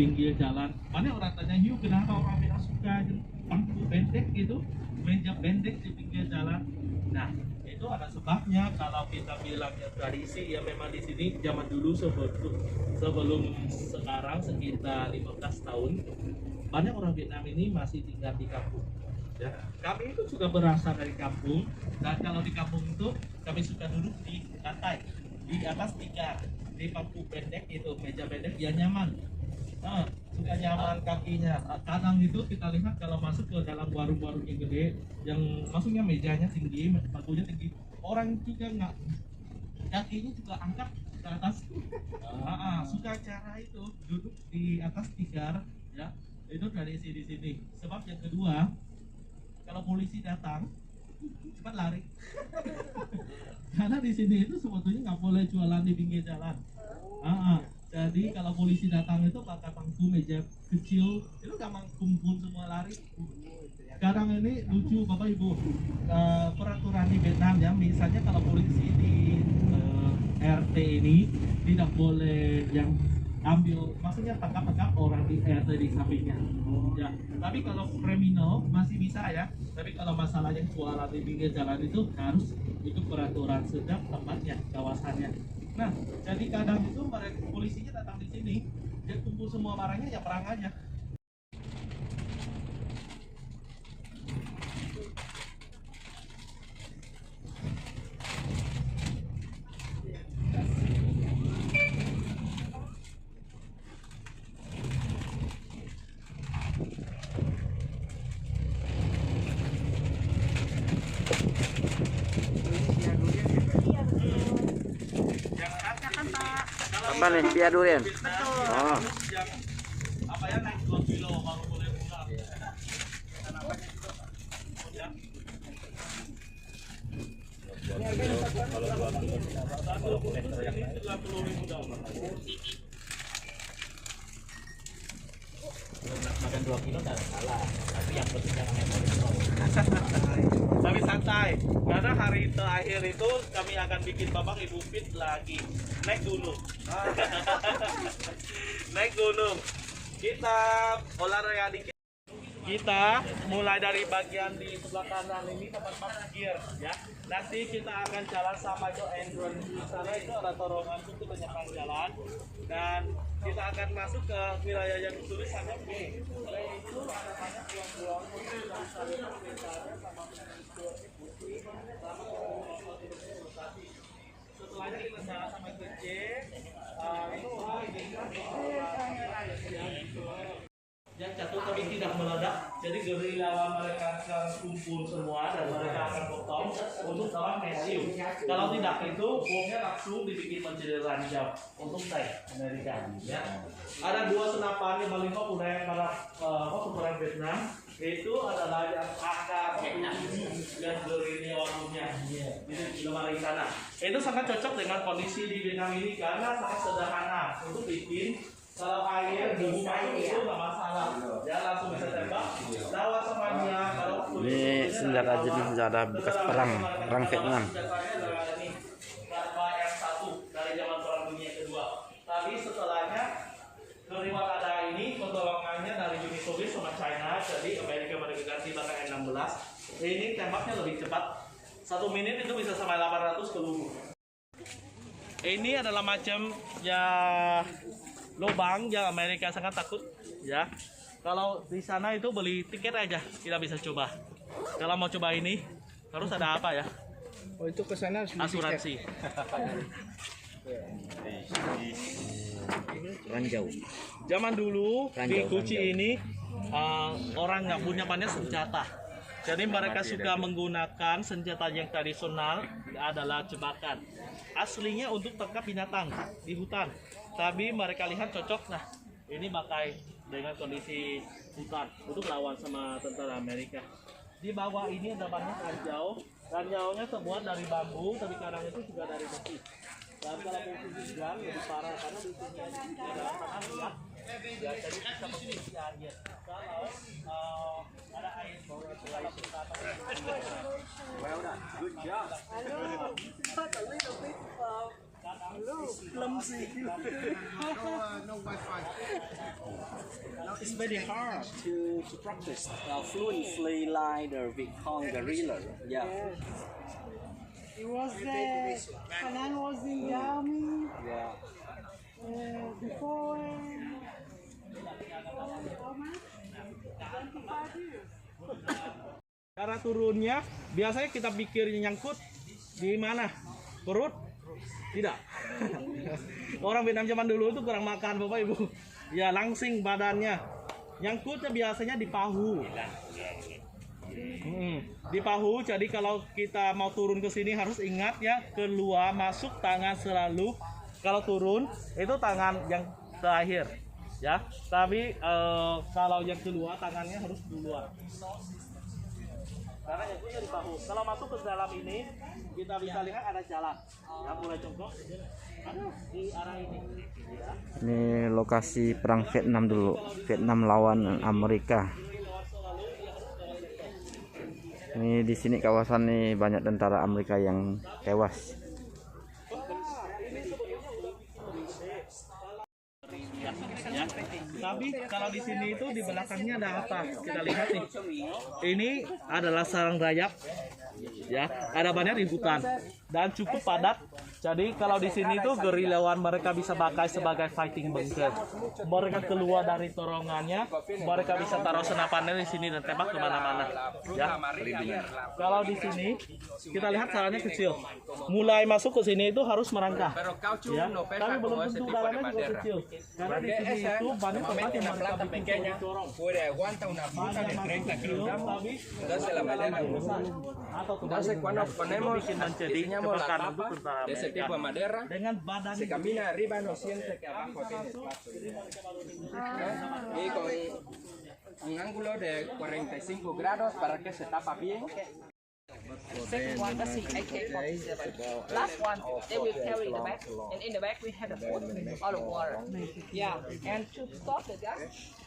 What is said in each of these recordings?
pinggir jalan. Banyak orang tanya, "Hiu, kenapa orang tidak suka bangku pendek gitu, meja pendek di pinggir jalan?" Nah, itu ada sebabnya. Kalau kita bilangnya tradisi, ya memang di sini zaman dulu sebelum sekarang sekitar 15 tahun, banyak orang Vietnam ini masih tinggal di kampung. Ya, kami itu juga berasal dari kampung, dan kalau di kampung itu kami suka duduk di lantai, di atas tikar, di bangku pendek itu, meja pendek, ya nyaman. Suka nyaman kakinya. Kadang itu kita lihat kalau masuk ke dalam warung-warung yang gede, yang maksudnya mejanya tinggi, bangkunya tinggi, orang juga nggak, kakinya juga angkat ke atas. Suka cara itu duduk di atas tikar, ya itu tradisi di sini. Sebab yang kedua, kalau polisi datang cepat lari. Karena di sini itu sebetulnya nggak boleh jualan di pinggir jalan. Jadi kalau polisi datang itu pakai bangku meja kecil, itu gampang kumpul semua lari. Sekarang ini lucu Bapak Ibu, peraturan di Vietnam ya, misalnya kalau polisi di RT ini tidak boleh yang ambil, maksudnya tangkap orang di RT di sampingnya. Ya, tapi kalau kriminal masih bisa ya. Tapi kalau masalah yang jualan di pinggir jalan itu harus ikut peraturan setiap tempatnya, kawasannya. Nah, jadi kadang itu mereka polisinya datang di sini, dia kumpul semua barangnya, ya perang aja. Apa nih, pia durian? Betul. Oh. Yang apa ya, naik 2 kilo baru boleh pulang. Ini harganya kalau 2 kilo ini 30.000 dolar. Makan 2 kilo tak salah, tapi yang penting jangan ekor. Tapi santai, karena hari terakhir itu kami akan bikin Bapak Ibu fit lagi. Naik gunung. Naik gunung. Kita olahraga dikit. Kita mulai dari bagian di sebelah kanan ini tempat parkir ya. Nanti kita akan jalan sama itu entrance di sana, itu ada terowongan untuk menyeberang jalan, dan kita akan masuk ke wilayah yang tulisannya B. Itu ada banyak ruang-ruang hotel dan misalnya sama setelahnya kita jalan sama ke C. Yang jatuh tapi tidak meledak, jadi gerilya mereka akan kumpul semua dan mereka akan potong untuk dalam mesiu. Kalau tidak itu bomnya langsung dibikin menjadi ranjau untuk saya Amerika. Ya. Ada 2 senapan yang paling populer pada populer Vietnam, itu adalah yang AK-47 dan gerilya warungnya di lemari sana. Itu sangat cocok dengan kondisi di Vietnam ini karena sangat sederhana untuk bikin. Kalau air di rumah itu nggak masalah, ya langsung bisa tembak. Lawan semuanya. Ini senjata jenis senjata bekas perang Vietnam. R1 dari zaman Perang Dunia Kedua. Tapi setelahnya kelima ada ini pertolongannya dari Uni Soviet sama China, jadi Amerika ganti pakai M16. Ini tembaknya lebih cepat. 1 menit itu bisa sampai 800 peluru. Ini adalah macam ya lubang yang Amerika sangat takut ya. Kalau di sana itu beli tiket aja kita bisa coba. Kalau mau coba ini harus ada apa ya? Oh, itu ke sana asuransi. Ranjau. Zaman dulu di Gucci ini orang nggak punya banyak senjata. Jadi mereka suka menggunakan senjata yang tradisional adalah jebakan. Aslinya untuk tangkap binatang di hutan. Tapi mereka lihat cocok, nah ini pakai dengan kondisi hutan untuk lawan sama tentara Amerika. Di bawah ini ada banyak ranjau. Ranjaunya terbuat dari bambu, tapi kadang itu juga dari besi. Dan kalau posisi jual lebih parah karena di sini ada tanah liat, ya, jadi bisa mengisi air. Kalau ada air bawah dalam berkata. Well done. Good job. I know. Cut a little bit. Look, It's very hard to practice fluently like the Vietcong guerrilla. Yeah. It was Hanan was in the army Yeah. before how much? 25 years. Cara turunnya biasanya kita pikirnya nyangkut di mana? Perut? Tidak. Orang Vietnam zaman dulu itu kurang makan Bapak Ibu. Ya langsing badannya. Nyangkutnya biasanya di pahu. Di pahu. Jadi kalau kita mau turun ke sini harus ingat ya, keluar masuk tangan selalu. Kalau turun itu tangan yang terakhir. Ya, tapi kalau yang keluar tangannya harus keluar. Karena yang punya di bahu. Kalau masuk ke dalam ini, kita bisa lihat ada jalan. Ya, mulai jongkok. Ada di arah ini. Ya. Ini lokasi perang Vietnam dulu. Vietnam lawan Amerika. Ini di sini kawasan nih banyak tentara Amerika yang tewas. Ya. Tapi kalau di sini itu di belakangnya ada apa? Kita lihat nih. Ini adalah sarang rayap. Ya, ada banyak di hutan dan cukup padat. Jadi kalau di sini tuh gerilyawan mereka bisa pakai sebagai fighting bunker. Mereka keluar dari torongannya, mereka bisa taruh senapannya di sini dan tembak kemana-mana. Ya. Kalau di sini kita lihat caranya kecil. Mulai masuk ke sini itu harus merangkah. Ya. Tapi belum tentu dalamnya juga kecil. Karena di sini itu banyak tempat yang mereka bikin dorong. Entonces cuando ponemos enseñamos la tapa de ese tipo de madera, dengan badan se camina arriba no siente que abajo tiene espacio. Y con un ángulo de 45 grados para que se tapa bien. Second one, that's the AK-47. Last one, they will carry the back, and in the back we have the food or the water. Yeah, and to stop the gas,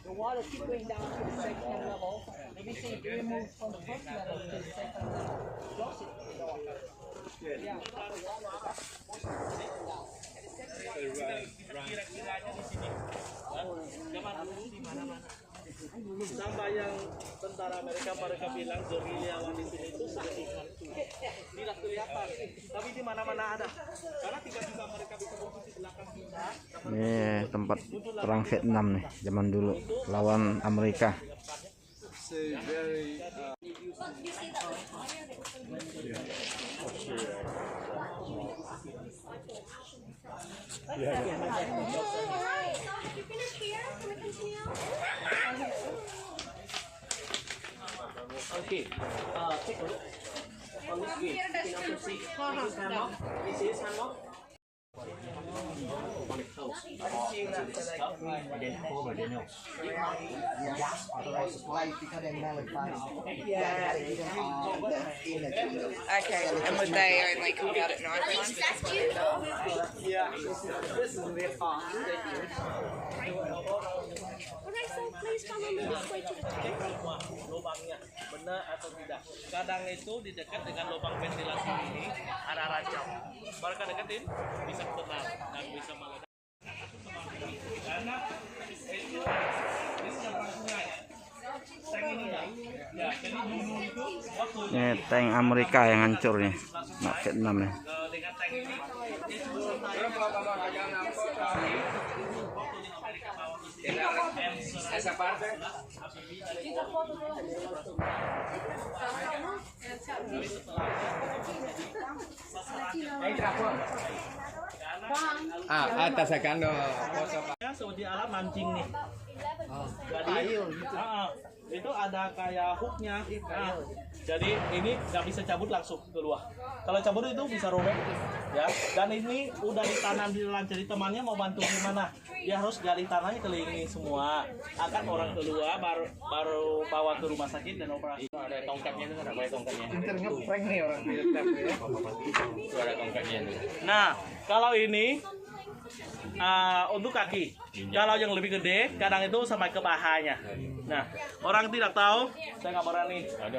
the water keep going down to the second level. Let me see if we move from the first level to the second level. Close it. Yeah. kira-kiranya di sini. Zaman dulu di mana-mana. Sampai yang tentara mereka bilang gerilyawan di sini itu saking hantu. Tidak kelihatan, tapi di mana-mana ada. Karena tiba-tiba mereka bisa posisi belakang kita. Ini tempat perang Vietnam nih, zaman dulu lawan Amerika. Okay, take a look on this screen. You can see this is hammock. This is hammock. Okay, and would they only come out at night time? Yeah, this is really fun. Alright, so please follow me this way to the top. Lubangnya benar atau tidak? Kadang itu di dekat dengan lubang ventilasi ini ada racun. Mereka deketin bisa tenang dan bisa meledak. Karena itu ini seberang sungai. Tank ini ya. Ya, jadi dulu itu waktu Ini tank Amerika yang hancur nih, nak Vietnam nih. dengan tank ini Esa parte. Está sacando foto. ya seperti alat mancing nih. Jadi itu ada kayak hooknya. Nah, jadi ini nggak bisa cabut langsung keluar. Kalau cabut itu bisa robek, ya. Dan ini udah ditanam di dalam. Jadi temannya mau bantu gimana? Dia harus gali tanahnya keliling semua. Akan orang keluar baru bawa ke rumah sakit dan operasi. Ada tongkatnya itu, ada tongkatnya. Ngeprank nih orang Vietnam ya. Itu ada tongkatnya itu. Nah, kalau ini untuk kaki. Kalau yang lebih gede, kadang itu sampai ke pahanya. Nah, orang tidak tahu, saya nggak berani. Ada.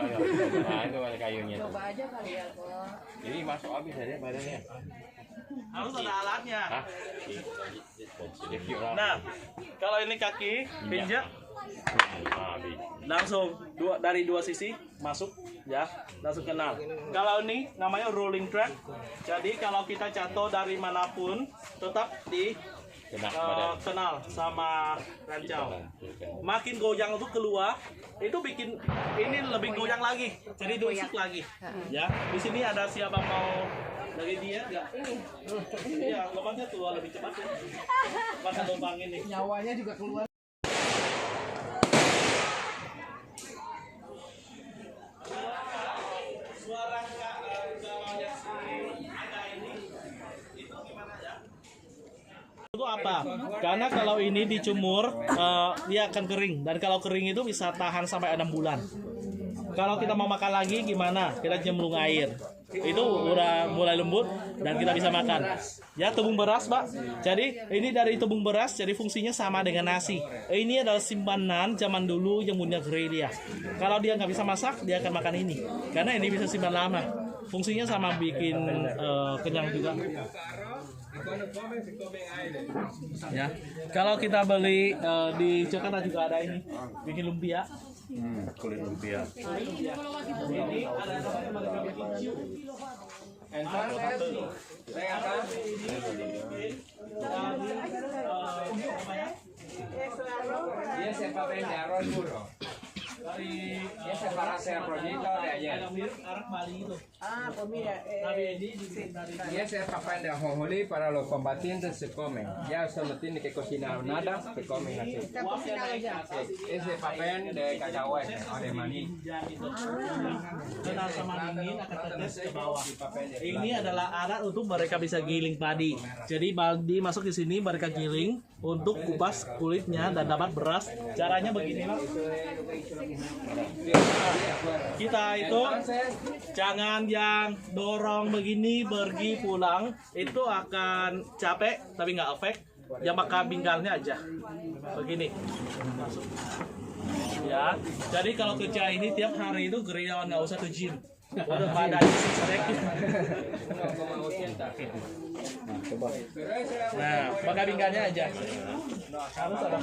Nah, itu ada kayunya. Coba aja kali ya, Bang. Jadi masuk habis aja badannya. Harus ada alatnya. Nah, kalau ini kaki pinjak langsung dari dua sisi masuk ya, langsung kenal. Kalau ini namanya rolling track. Jadi kalau kita jatuh dari manapun tetap di kenal sama rancau. Makin goyang itu keluar, itu bikin ini lebih goyang lagi. Jadi diusik lagi. Ya, di sini ada siapa mau dari dia enggak? Iya, lubangnya keluar lebih cepat ya. Pas lubang ini. Nyawanya juga keluar. Suara gawangnya sini ada ini. Itu gimana ya? Itu apa? Karena kalau ini dicumur dia akan kering, dan kalau kering itu bisa tahan sampai 6 bulan. Kalau kita mau makan lagi gimana? Kita jemlung air. Itu udah mulai lembut dan kita bisa makan. Ya, tepung beras, Pak. Jadi ini dari tepung beras, jadi fungsinya sama dengan nasi. Ini adalah simpanan zaman dulu yang punya gereja. Kalau dia nggak bisa masak, dia akan makan ini. Karena ini bisa simpan lama. Fungsinya sama, bikin kenyang juga. Ya, kalau kita beli di Jakarta juga ada ini, bikin lumpia. Kulit lumpia. Ini ada Dia se papel de arroz puro. dari Ese para hacer rollito de ayer. yang mirip arak Bali itu. pues mira, Tapi ini dibikin dari Y ese es papel de ajonjolí para los combatientes se comen. Ya solo tiene que cocinar nada, se comen así. Sí, ese papel de cacahuete o de maní. Kenal sama dingin akan tetes ke bawah. Ini adalah alat untuk mereka bisa giling padi. Jadi padi masuk di sini, mereka giling untuk kupas kulitnya dan dapat beras. Caranya begini, Pak. Kita itu jangan yang dorong begini pergi pulang, itu akan capek tapi nggak efek. Yang pakai pinggalnya aja begini masuk. Ya, jadi kalau kerja ini tiap hari itu gerilyawan nggak usah ke gym. Udah pada six pack. Nah, pakai pinggalnya aja. Harus ada.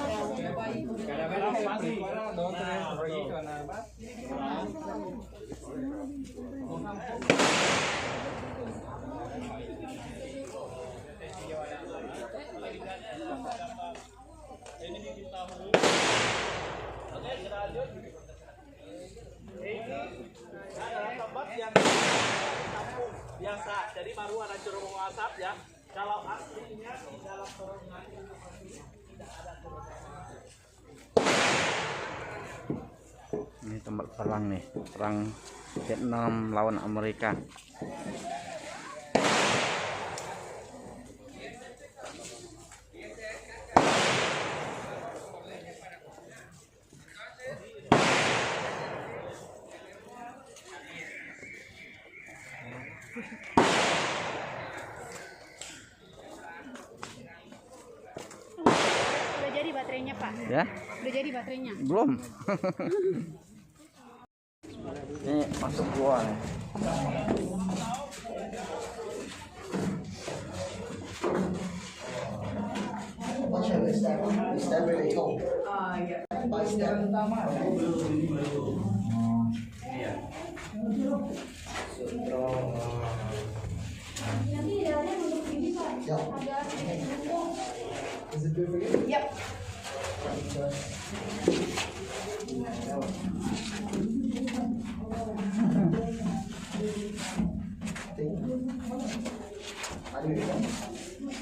Ini bikin tahu. Oke, kita lanjut. Ini adalah tempat yang ditampung biasa. Jadi baru ada cerobong asap ya. Kalau aslinya di dalam terowongan itu tidak ada cerobong. Ini tempat perang nih, perang Vietnam lawan Amerika. Udah jadi baterainya, Pak? Ya? Udah jadi baterainya? Belum. Ini masuk gua nih.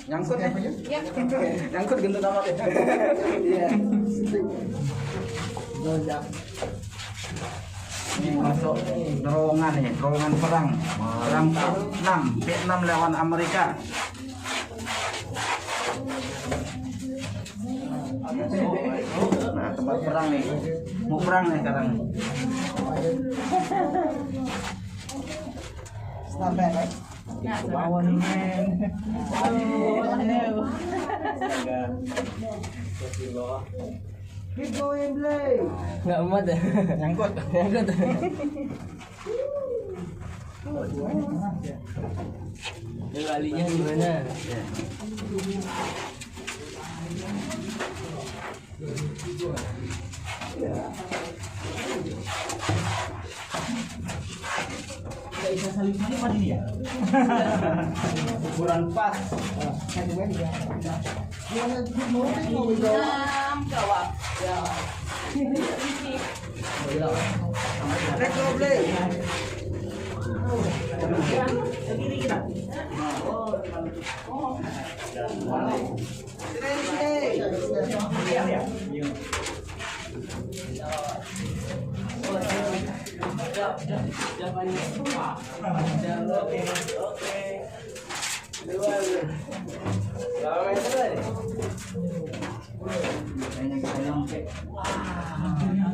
Nyangkut ya? Ya. Nyangkut gendut amat ya? Iya. Ini masuk terowongan nih, terowongan perang. Perang Vietnam lawan Amerika. Nah, tempat perang nih. Mau perang nih sekarang. Bawah nih, men. Keep going, Blay. Nggak muat ya? Nyangkut. Nyangkut. Kalinya di mana? Tidak bisa saling menikmati dia. Ukuran pas.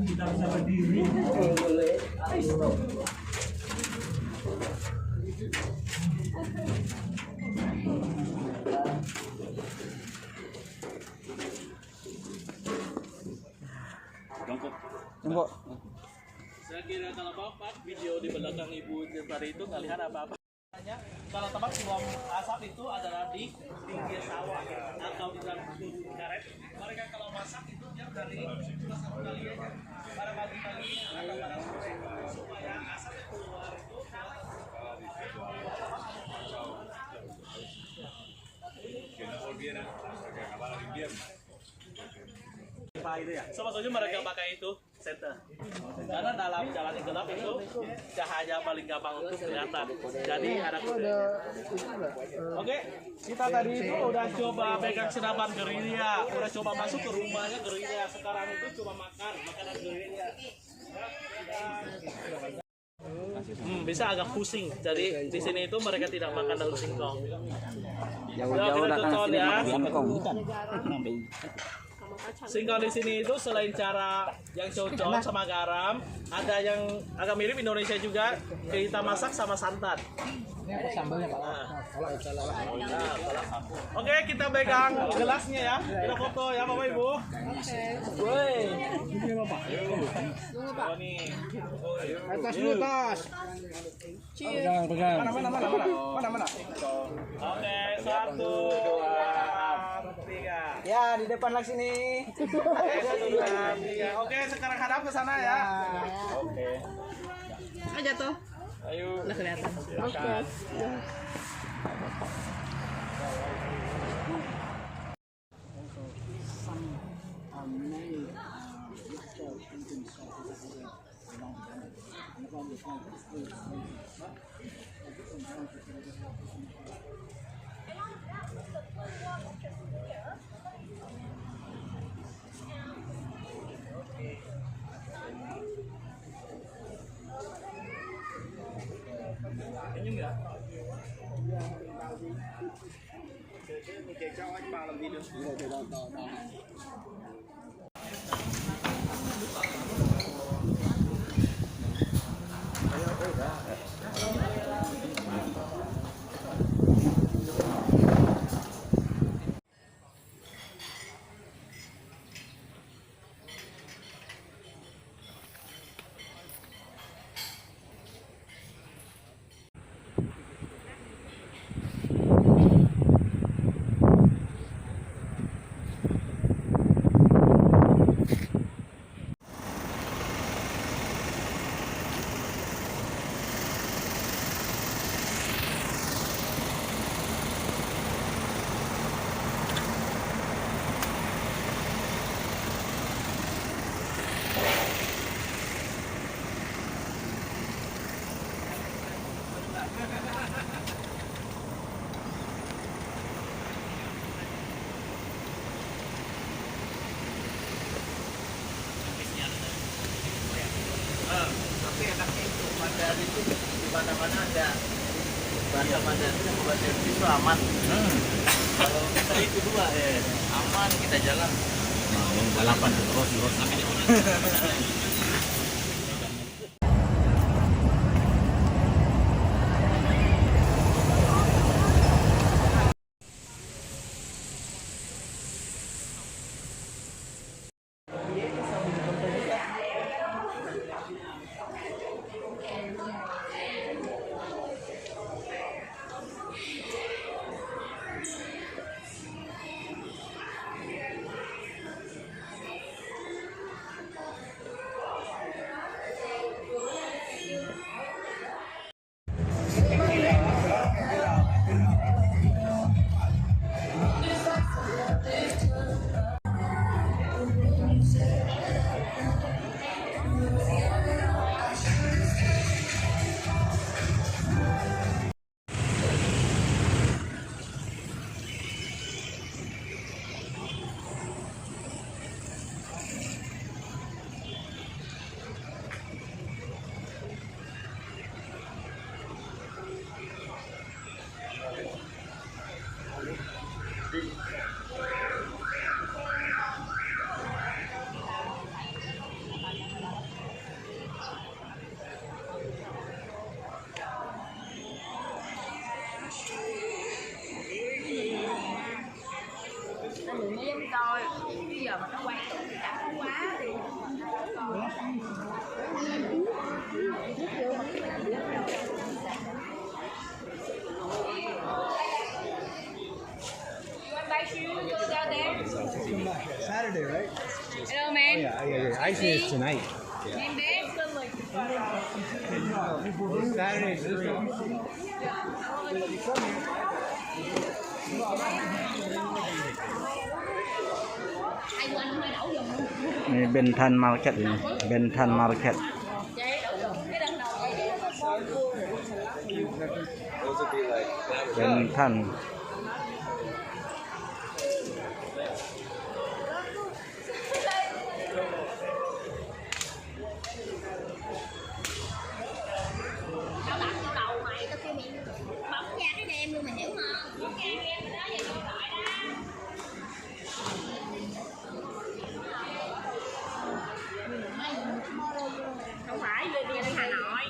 Kita bisa berdiri. Jongkok. Saya kira kalau Bapak video di belakang Ibu tadi itu nggak lihat apa-apa. Kalau tempat buang asap itu adalah di pinggir sawah atau di dalam karet. Mereka kalau masak itu dia dari cuma satu kali aja. Pada pagi-pagi atau pada sore supaya asap itu keluar itu. Itu ya. So maksudnya mereka pakai itu center. Karena dalam jalan gelap itu cahaya paling gampang untuk kelihatan. Jadi ada Oke, kita tadi itu udah coba pegang senapan gerilya, udah coba masuk ke rumahnya gerilya. Sekarang itu cuma makan makanan gerilya. Bisa agak pusing. Jadi di sini itu mereka tidak makan daun singkong. Jauh-jauh datang sini singkong bukan. Singkong di sini itu selain cara yang cocok sama garam, ada yang agak mirip Indonesia juga, kita masak sama santan. Ini apa sambalnya Pak? Oke, kita pegang gelasnya ya. Kita foto ya Bapak Ibu. Woi. Ini Bapak. Oh nih. Atas dulu tas. Pegang. Mana? Oke, 1, 2, 3. Ya, di depan lagi sini. Oke, 1, 2, 3. Oke, sekarang hadap ke sana ya. Oke. Aja tuh. Ayo. Udah kelihatan. Oke. Tapi enaknya itu Mandarin itu di mana-mana ada bahasa Mandarin yang bahasa Inggris itu aman. Kalau kita itu dua aman kita jalan. Balapan terus sampai di mana. coi. Bây giờ mà nó quay tụ thì đã quá thì Saturday, right? hello man. I see it tonight. Em bé Saturday is free. Ini Bentan Market ini. Bentan Market. Bentan. Tao đặt vô đầu mày, tao kêu mày bấm ra cái đem luôn, mày hiểu không? Bấm ra đem đó vậy điện thoại đó. Không phải lên đi Hà Nội.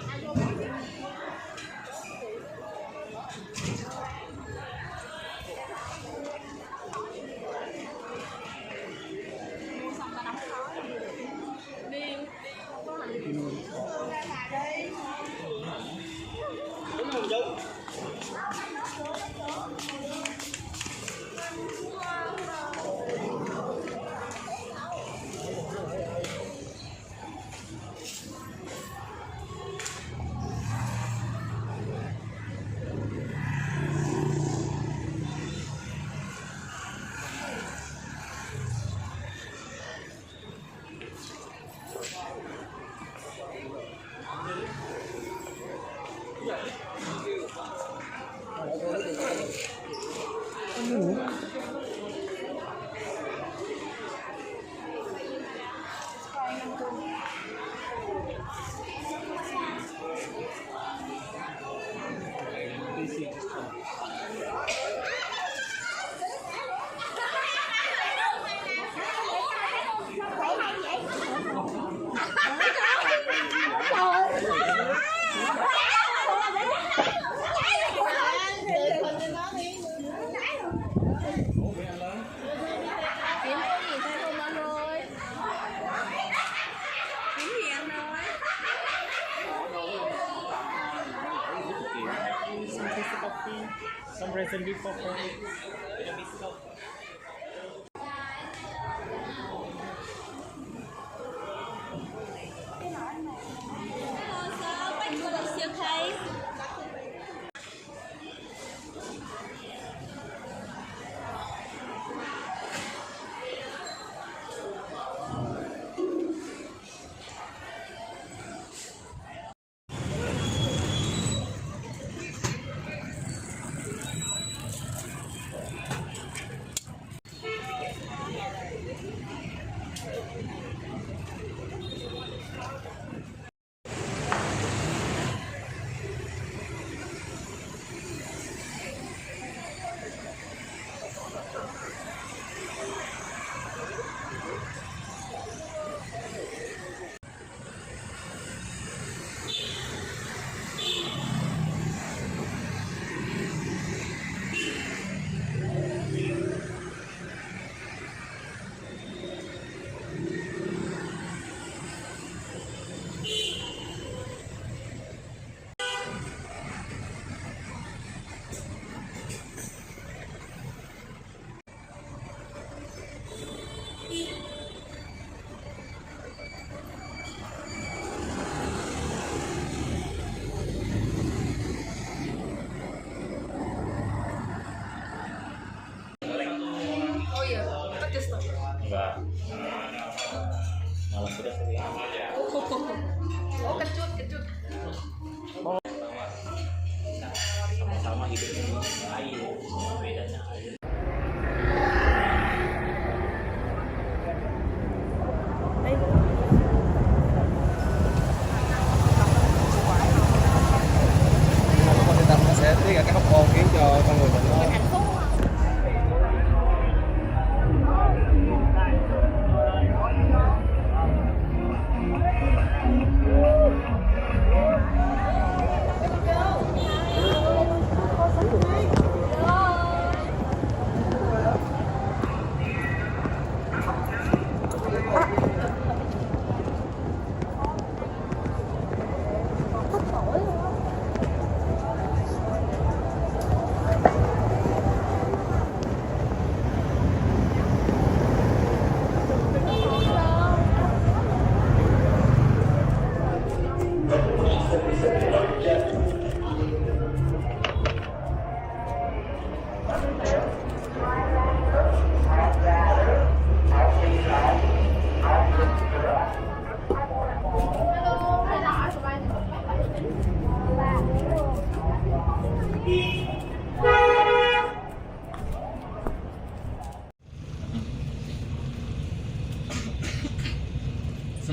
Some reason before. Sẽ tiết ra cái hóc môn khiến cho con người mình nó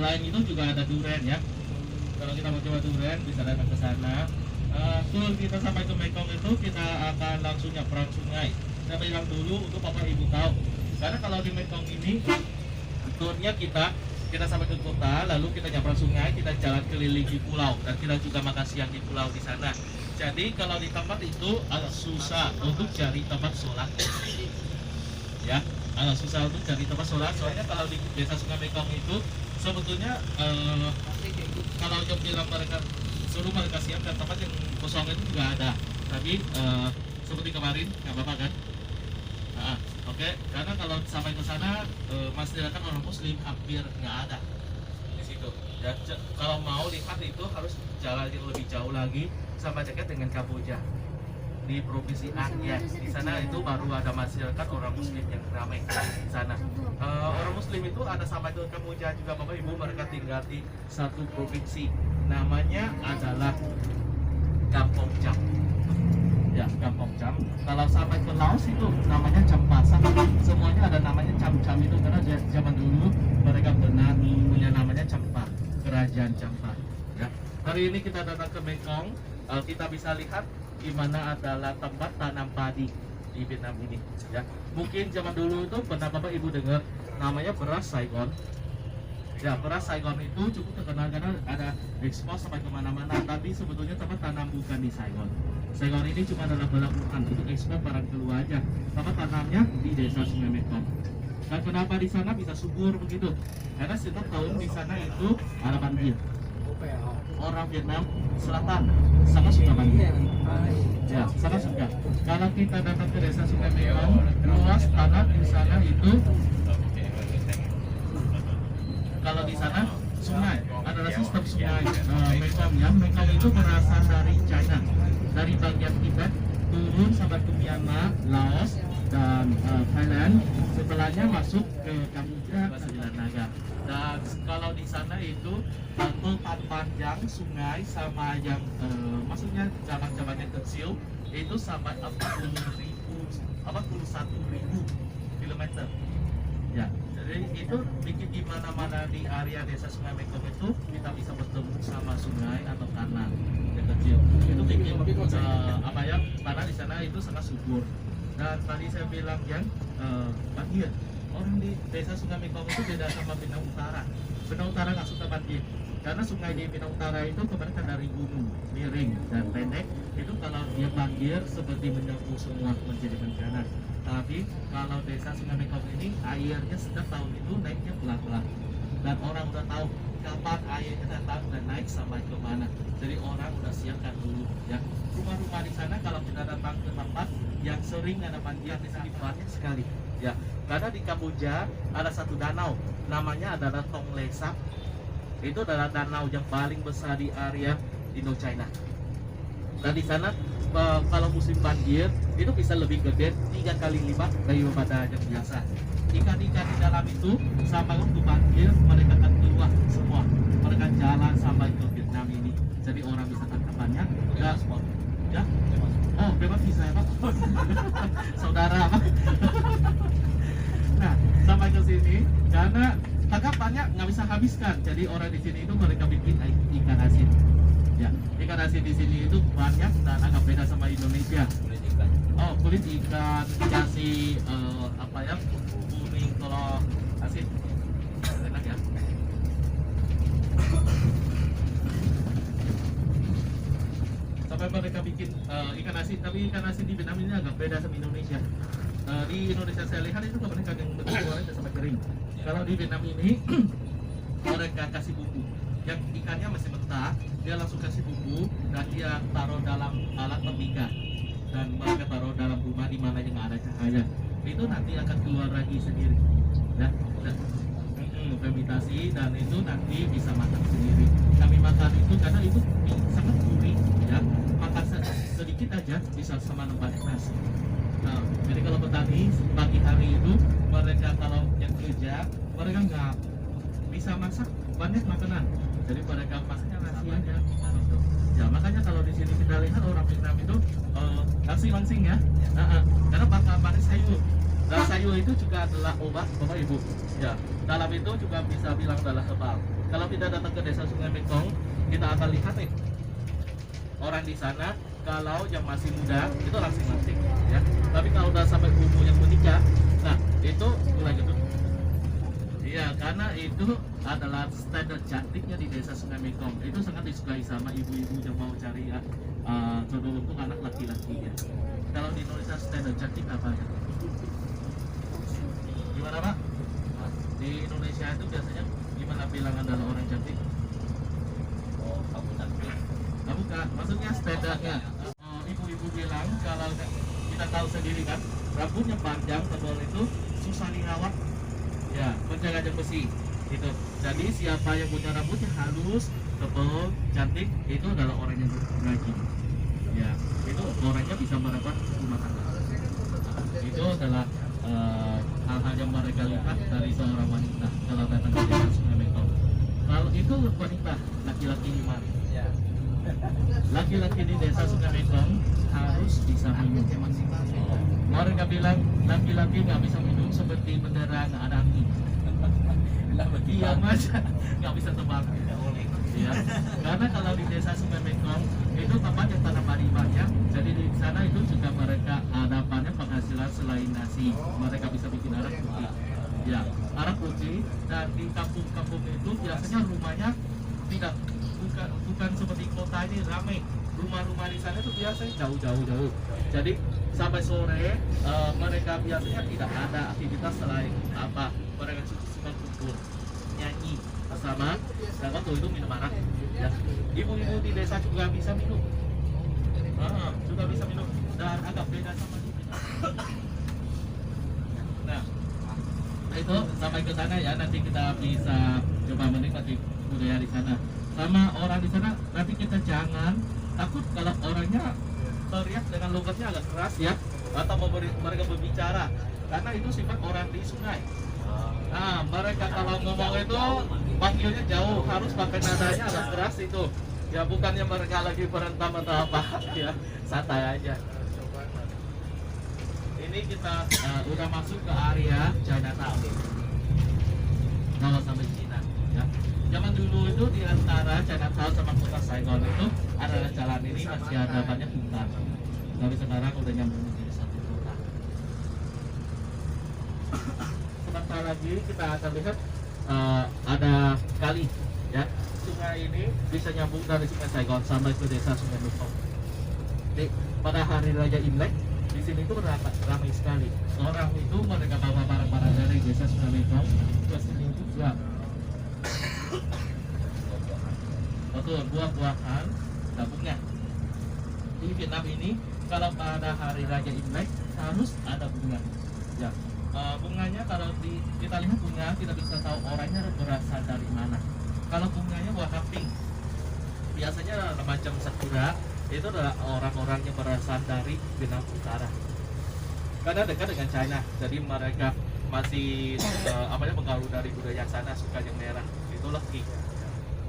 selain itu juga ada durian ya. Kalau kita mau coba durian bisa datang ke sana. Tour kita sampai ke Mekong itu kita akan langsung nyebrang sungai. Saya bilang dulu untuk Bapak Ibu tahu. Karena kalau di Mekong ini tournya kita sampai ke kota, lalu kita nyebrang sungai, kita jalan keliling di pulau dan kita juga makan siang di pulau di sana. Jadi kalau di tempat itu agak susah untuk cari tempat sholat. Ya, agak susah untuk cari tempat sholat. Soalnya kalau di desa Sungai Mekong itu sebetulnya kalau job bilang mereka suruh mereka siapkan tempat yang kosong itu juga ada. Tapi seperti kemarin nggak apa-apa kan? Oke, karena kalau sampai ke sana masyarakat orang Muslim hampir nggak ada di situ. Ya, kalau mau lihat itu harus jalan yang lebih jauh lagi sampai dekat dengan Kamboja di provinsi Aceh. Di sana itu baru ada masyarakat orang Muslim yang ramai di sana. Orang Muslim itu ada sampai ke Kamboja juga Bapak Ibu, mereka tinggal di satu provinsi. Namanya adalah Kampong Cham. Ya, Kampong Cham. Kalau sampai ke Laos itu namanya Champasak. Semuanya ada namanya Cham-Cham itu karena zaman dulu mereka pernah punya namanya Champa, kerajaan Champa. Ya. Hari ini kita datang ke Mekong, kita bisa lihat di mana adalah tempat tanam padi di Vietnam ini. Ya, mungkin zaman dulu itu pernah Bapak Ibu dengar namanya beras Saigon. Ya, beras Saigon itu cukup terkenal karena ada ekspor sampai kemana-mana. Tapi sebetulnya tempat tanam bukan di Saigon. Saigon ini cuma adalah pelabuhan untuk ekspor barang keluar aja. Tempat tanamnya di desa Sungai Mekong. Dan kenapa di sana bisa subur begitu? Karena setiap tahun di sana itu ada banjir. Orang Vietnam Selatan sangat suka banjir. Ya, sangat suka. Kalau kita datang ke desa Sungai Mekong, luas tanah di sana itu, kalau di sana sungai adalah sistem sungai Mekong ya. Mekong itu berasal dari China, dari bagian Tibet turun sampai ke Myanmar, Laos dan Thailand. Setelahnya masuk ke Kamboja, Sembilan Naga. Dan kalau di sana itu total panjang sungai sama yang maksudnya cabang-cabang yang kecil itu sampai 41.000 kilometer. Ya, jadi itu bikin di mana-mana di area desa Sungai Mekong itu kita bisa bertemu sama sungai atau tanah yang kecil. Itu bikin apa ya, tanah di sana itu sangat subur. Dan tadi saya bilang yang banjir. Orang di desa Sungai Mekong itu beda sama Bintang Utara. Bintang Utara nggak suka banjir karena sungai di Bintang Utara itu kebanyakan dari gunung, miring dan pendek. Itu kalau dia banjir seperti menyapu semua menjadi bencana. Tapi kalau desa Sungai Mekong ini airnya setiap tahun itu naiknya pelan-pelan. Dan orang udah tahu kapan airnya datang dan naik sampai ke mana. Jadi orang udah siapkan dulu ya. Rumah-rumah di sana kalau kita datang ke tempat yang sering ada banjir di sini banyak sekali. Ya, karena di Kamboja ada satu danau, namanya adalah Tonle Sap. Itu adalah danau yang paling besar di area Indochina. Dan di sana kalau musim banjir itu bisa lebih gede 3 kali lipat daripada yang biasa. Ikan-ikan di dalam itu sampai waktu banjir mereka akan keluar semua. Mereka jalan sampai ke Vietnam ini. Jadi orang bisa tangkapannya. Ya, ya. Oh, bebas bisa ya Pak. Saudara Pak. Nah, sampai ke sini karena tangkapannya nggak bisa habiskan. Jadi orang di sini itu mereka bikin ikan asin. Ya, ikan asin di sini itu banyak dan agak beda sama Indonesia. Oh, kulit ikan dikasih apa ya, kuning kalau asin. Enak ya. Sampai mereka bikin ikan asin, tapi ikan asin di Vietnam ini agak beda sama Indonesia. Di Indonesia saya lihat itu kebanyakan yang berkualitas sampai kering. Kalau di Vietnam ini mereka kasih bumbu. Yang ikannya masih mentah, dia langsung kasih bumbu dan dia taruh dalam alat pemikat dan mereka taruh dalam rumah di mana yang ada cahaya. Itu nanti akan keluar lagi sendiri. Ya, fermentasi dan itu nanti bisa makan sendiri. Kami makan itu karena itu sangat gurih, ya. Makan sedikit aja bisa sama banyak nasi. Nah, jadi kalau petani pagi hari itu mereka kalau yang kerja mereka nggak bisa masak banyak makanan. Jadi mereka masaknya nasi aja. Gitu. Ya makanya kalau di sini kita lihat orang Vietnam itu nasi langsing ya. Karena pakai sayur. Dan sayur itu juga adalah obat Bapak Ibu. Ya, dalam itu juga bisa bilang adalah herbal. kalau kita datang ke desa Sungai Mekong, kita akan lihat nih orang di sana kalau yang masih muda itu langsing-langsing ya. Tapi kalau udah sampai umur yang menikah, nah itu mulai gitu. Iya, karena itu adalah standar cantiknya di desa Sungai Mekong. Itu sangat disukai sama ibu-ibu yang mau cari jodoh untuk anak laki-lakinya. Kalau di Indonesia standar cantik apa? Gimana Pak? Di Indonesia itu biasanya gimana bilang adalah orang cantik? Oh, kamu cantik. Nah, bukan, maksudnya standarnya. Ibu-ibu bilang kalau kita tahu sendiri kan, rambutnya panjang tebal itu susah dirawat. Ya, menjaga besi itu. Jadi siapa yang punya rambutnya halus, tebal, cantik itu adalah orang yang bergaji. Ya, itu orangnya bisa mendapat rumah tangga. Itu adalah hal-hal yang mereka lihat dari seorang wanita kalau datang ke desa Sungai Mekong. Kalau itu wanita, laki-laki gimana? Laki-laki di desa Sungai Mekong harus bisa minum. Mereka bilang laki-laki nggak bisa minum seperti bendera nggak ada angin. Diam aja, nggak bisa terbang. Ya. Karena kalau di desa Sungai Mekong itu tempat yang tanam padi banyak, jadi di sana itu juga mereka dapannya penghasilan selain nasi, mereka bisa bikin arang putih. Ya, arang putih. Dan di kampung-kampung itu biasanya rumahnya tidak bukan seperti kota ini ramai. Rumah-rumah di sana itu biasanya jauh. Jadi sampai sore mereka biasanya tidak ada aktivitas selain apa, mereka suka kumpul nyanyi bersama dan waktu itu minum arak ya. Ibu-ibu di desa juga bisa minum, juga bisa minum dan agak beda sama di sini. Nah itu sampai ke sana ya, nanti kita bisa coba menikmati budaya di sana sama orang di sana. Tapi kita jangan takut kalau orangnya teriak dengan logatnya agak keras ya, atau mereka berbicara, karena itu sifat orang di sungai. Nah, mereka kalau ngomong itu panggilnya jauh, harus pakai nadanya agak keras itu. Ya bukannya mereka lagi berentam atau apa ya, santai aja. Ini kita udah masuk ke area Chinatown. Kalau sampai Cina ya. Zaman dulu itu di antara Chinatown sama kota Saigon itu adalah jalan ini masih ada banyak hutan. Tapi sekarang udah nyambung menjadi satu kota. Sebentar lagi kita akan lihat ada kali ya. Sungai ini bisa nyambung dari Sungai Saigon sampai ke desa Sungai Mekong. Jadi pada hari raya Imlek di sini itu ramai sekali. Orang itu mereka bawa barang-barang dari desa Sungai Mekong ke sini juga. Betul, buah-buahan gabungnya. Di Vietnam ini kalau pada hari raya Imlek harus ada bunga. Ya, bunganya kalau kita lihat bunga kita bisa tahu orangnya berasal dari mana. Kalau bunganya warna pink, biasanya macam sakura, itu adalah orang-orang yang berasal dari Vietnam Utara. Karena dekat dengan China, jadi mereka masih pengaruh dari budaya sana, suka yang merah. Itu lagi.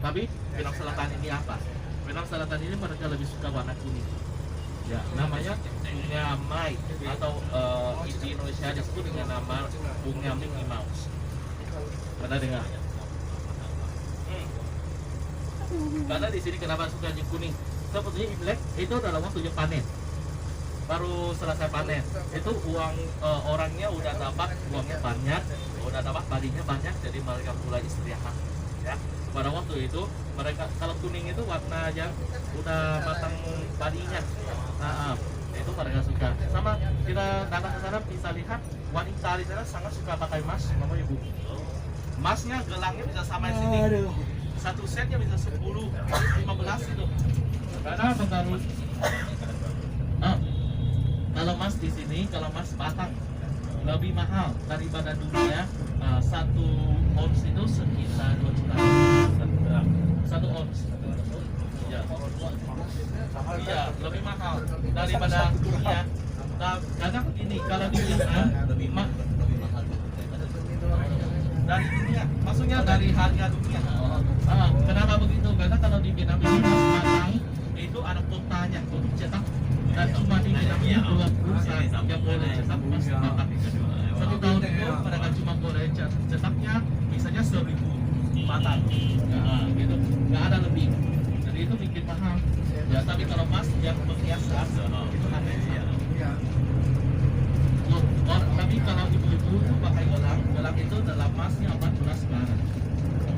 Tapi Vietnam Selatan ini apa? Vietnam Selatan ini mereka lebih suka warna kuning. Ya, namanya bunga Mai atau di Indonesia disebut dengan nama bunga Mickey Mouse. Pernah dengar? Karena di sini kenapa suka yang kuning? Sepertinya Imlek itu adalah waktunya panen. Baru selesai panen, itu uang orangnya udah dapat uangnya banyak, udah dapat padinya banyak, jadi mereka mulai istirahat. Ya, pada waktu itu mereka kalau kuning itu warna yang udah matang padinya. Nah, itu mereka suka. Sama kita datang ke sana bisa lihat wanita di sana sangat suka pakai emas, namanya ibu. Emasnya gelangnya bisa sampai sini. Satu setnya bisa 10, 15 itu. Karena pengaruh. Kalau emas di sini, kalau emas batang lebih mahal daripada dunia. 1 ons itu sekitar 2 juta. 1 ons. Ya. Iya, lebih mahal daripada dunia. Nah, karena begini, kalau di Vietnam lebih mahal dari dunia, maksudnya dari harga dunia. Kenapa begitu? Karena kalau di Vietnam ini emas batang itu ada kotanya untuk dicetak, dan cuma di Vietnam ini 2 perusahaan yang boleh cetak emas batang. 1 tahun itu mereka cuma boleh cetaknya misalnya 1000 batang. matang. Nah, gitu. Nggak ada lebih. Jadi itu bikin mahal. Ya, tapi kalau emas yang biasa itu ada ya. Tapi kalau ibu-ibu itu pakai gelang itu dalam emasnya 14 karat.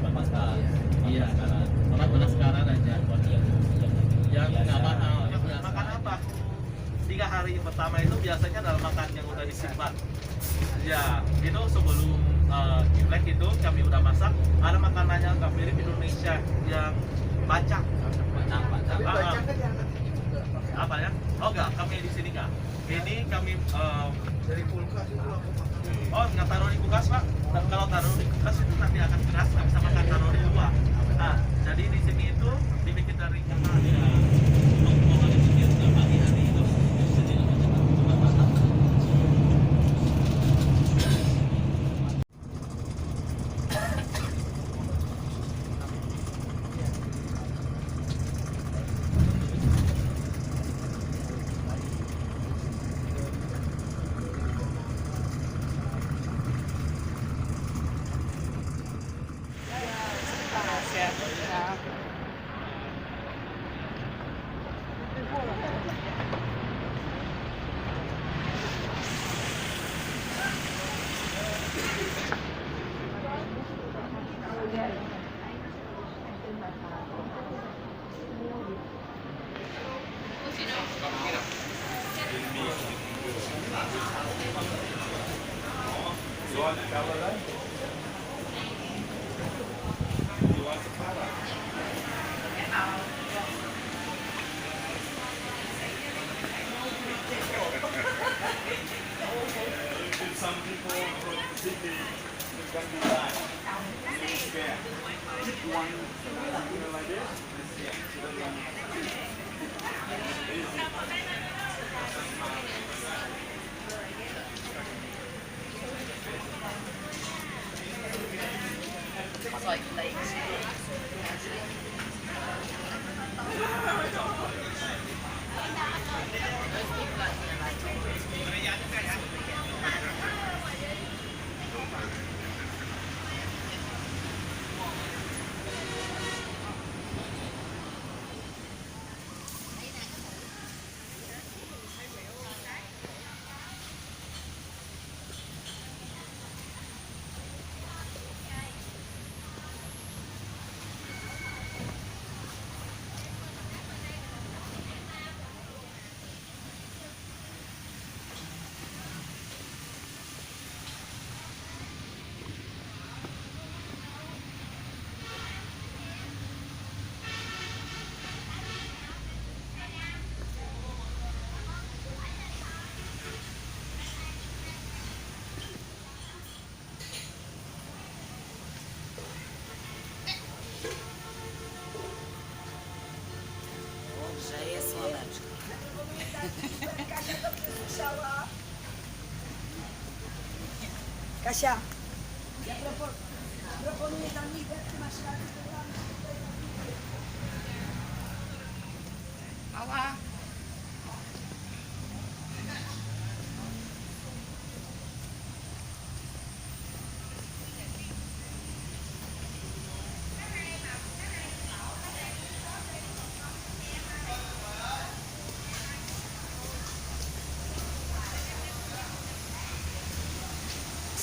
14 karat. Iya, 14 karat aja. Yang nggak mahal. Ya, makan apa? 3 hari pertama itu biasanya dalam makan yang udah disimpan. Ya, itu sebelum Imlek itu kami udah masak. Ada makanannya nggak mirip Indonesia yang bacang. Apa ya? Oh enggak, kami di sini enggak. Ini kami dari kulkas itu. Oh, nggak taruh di kulkas Pak. Dan kalau taruh di kulkas itu nanti akan keras, nggak bisa makan taruh di luar. Nah, jadi di sini itu dibikin dari Kasia. Awa.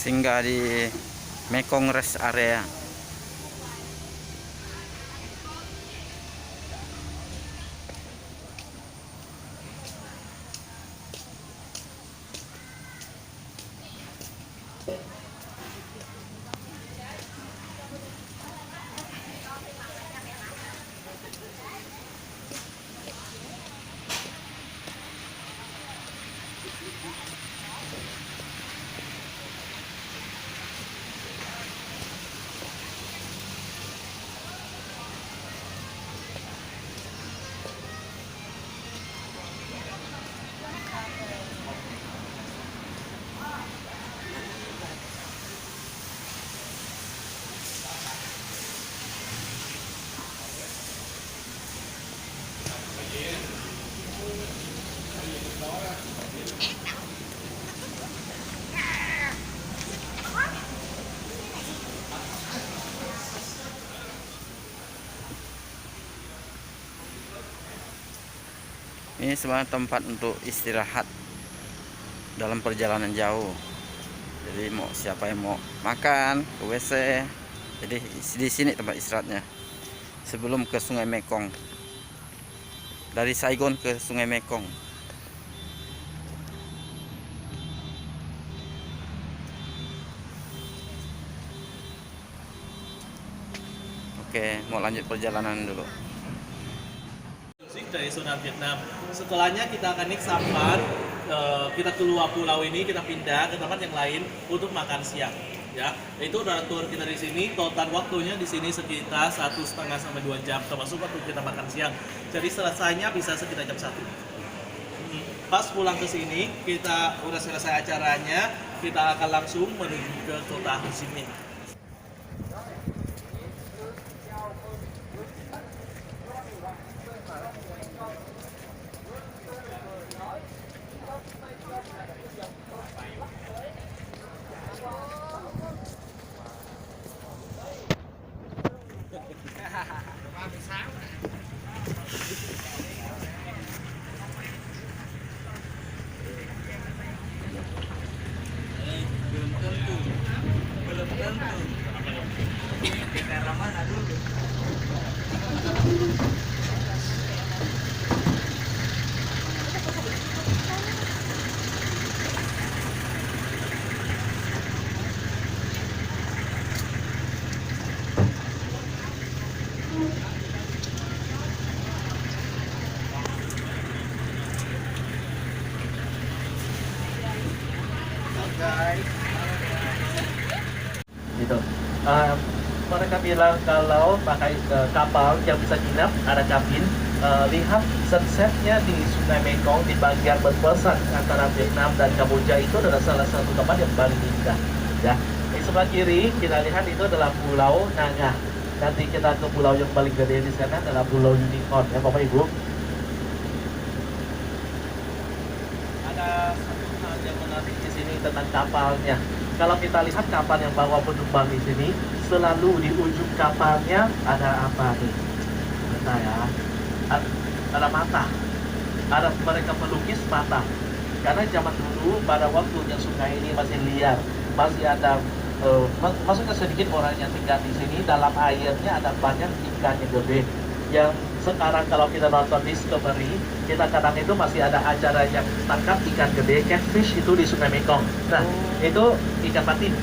Singgah di Mekong Rest Area. Ini sebenarnya tempat untuk istirahat dalam perjalanan jauh. Jadi mau siapa yang mau makan, ke WC, jadi di sini tempat istirahatnya. Sebelum ke Sungai Mekong. Dari Saigon ke Sungai Mekong. Oke, mau lanjut perjalanan dulu. Dari zona Vietnam. Setelahnya kita akan naik sampan, kita keluar pulau ini, kita pindah ke tempat yang lain untuk makan siang. Ya, itu udah tour kita di sini. Total waktunya di sini sekitar 1,5 sampai 2 jam, termasuk waktu kita makan siang. Jadi selesainya bisa sekitar jam 1. Pas pulang ke sini, kita udah selesai acaranya, kita akan langsung menuju ke kota Ho Chi Minh. Gitu. Mereka bilang kalau pakai kapal yang bisa nginap, ada kabin, lihat sunsetnya di Sungai Mekong di bagian berbatasan antara Vietnam dan Kamboja itu adalah salah satu tempat yang paling indah. Ya, di sebelah kiri kita lihat itu adalah Pulau Naga. Nanti kita ke pulau yang paling gede di sana adalah Pulau Unicorn, ya Bapak Ibu. Ada satu hal yang menarik di sini tentang kapalnya. Kalau kita lihat kapal yang bawa penumpang di sini, selalu di ujung kapalnya ada apa nih? Bentar ya. Ada mata. Ada mereka melukis mata. Karena zaman dulu pada waktunya sungai ini masih liar, masih ada maksudnya sedikit orang yang tinggal di sini, dalam airnya ada banyak ikan yang gede. Yang sekarang kalau kita nonton Discovery, kita kadang itu masih ada acara yang tangkap ikan gede, catfish itu di Sungai Mekong. Nah, itu ikan patin.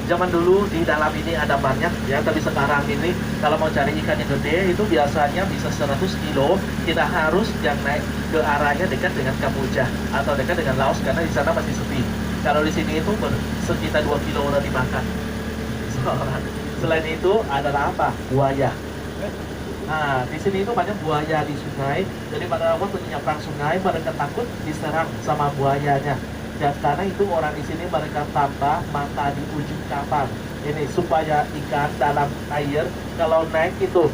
Zaman dulu di dalam ini ada banyak ya, tapi sekarang ini kalau mau cari ikan yang gede itu biasanya bisa 100 kilo. Kita harus yang naik ke arahnya dekat dengan Kamboja atau dekat dengan Laos karena di sana masih sepi. Kalau di sini itu sekitar 2 kilo udah dimakan. Selain itu adalah apa? Buaya. Nah, di sini itu banyak buaya di sungai. Jadi pada waktu menyeberang sungai, mereka takut diserang sama buayanya. Dan karena itu orang di sini mereka tambah mata di ujung kapal. Ini supaya ikan dalam air kalau naik itu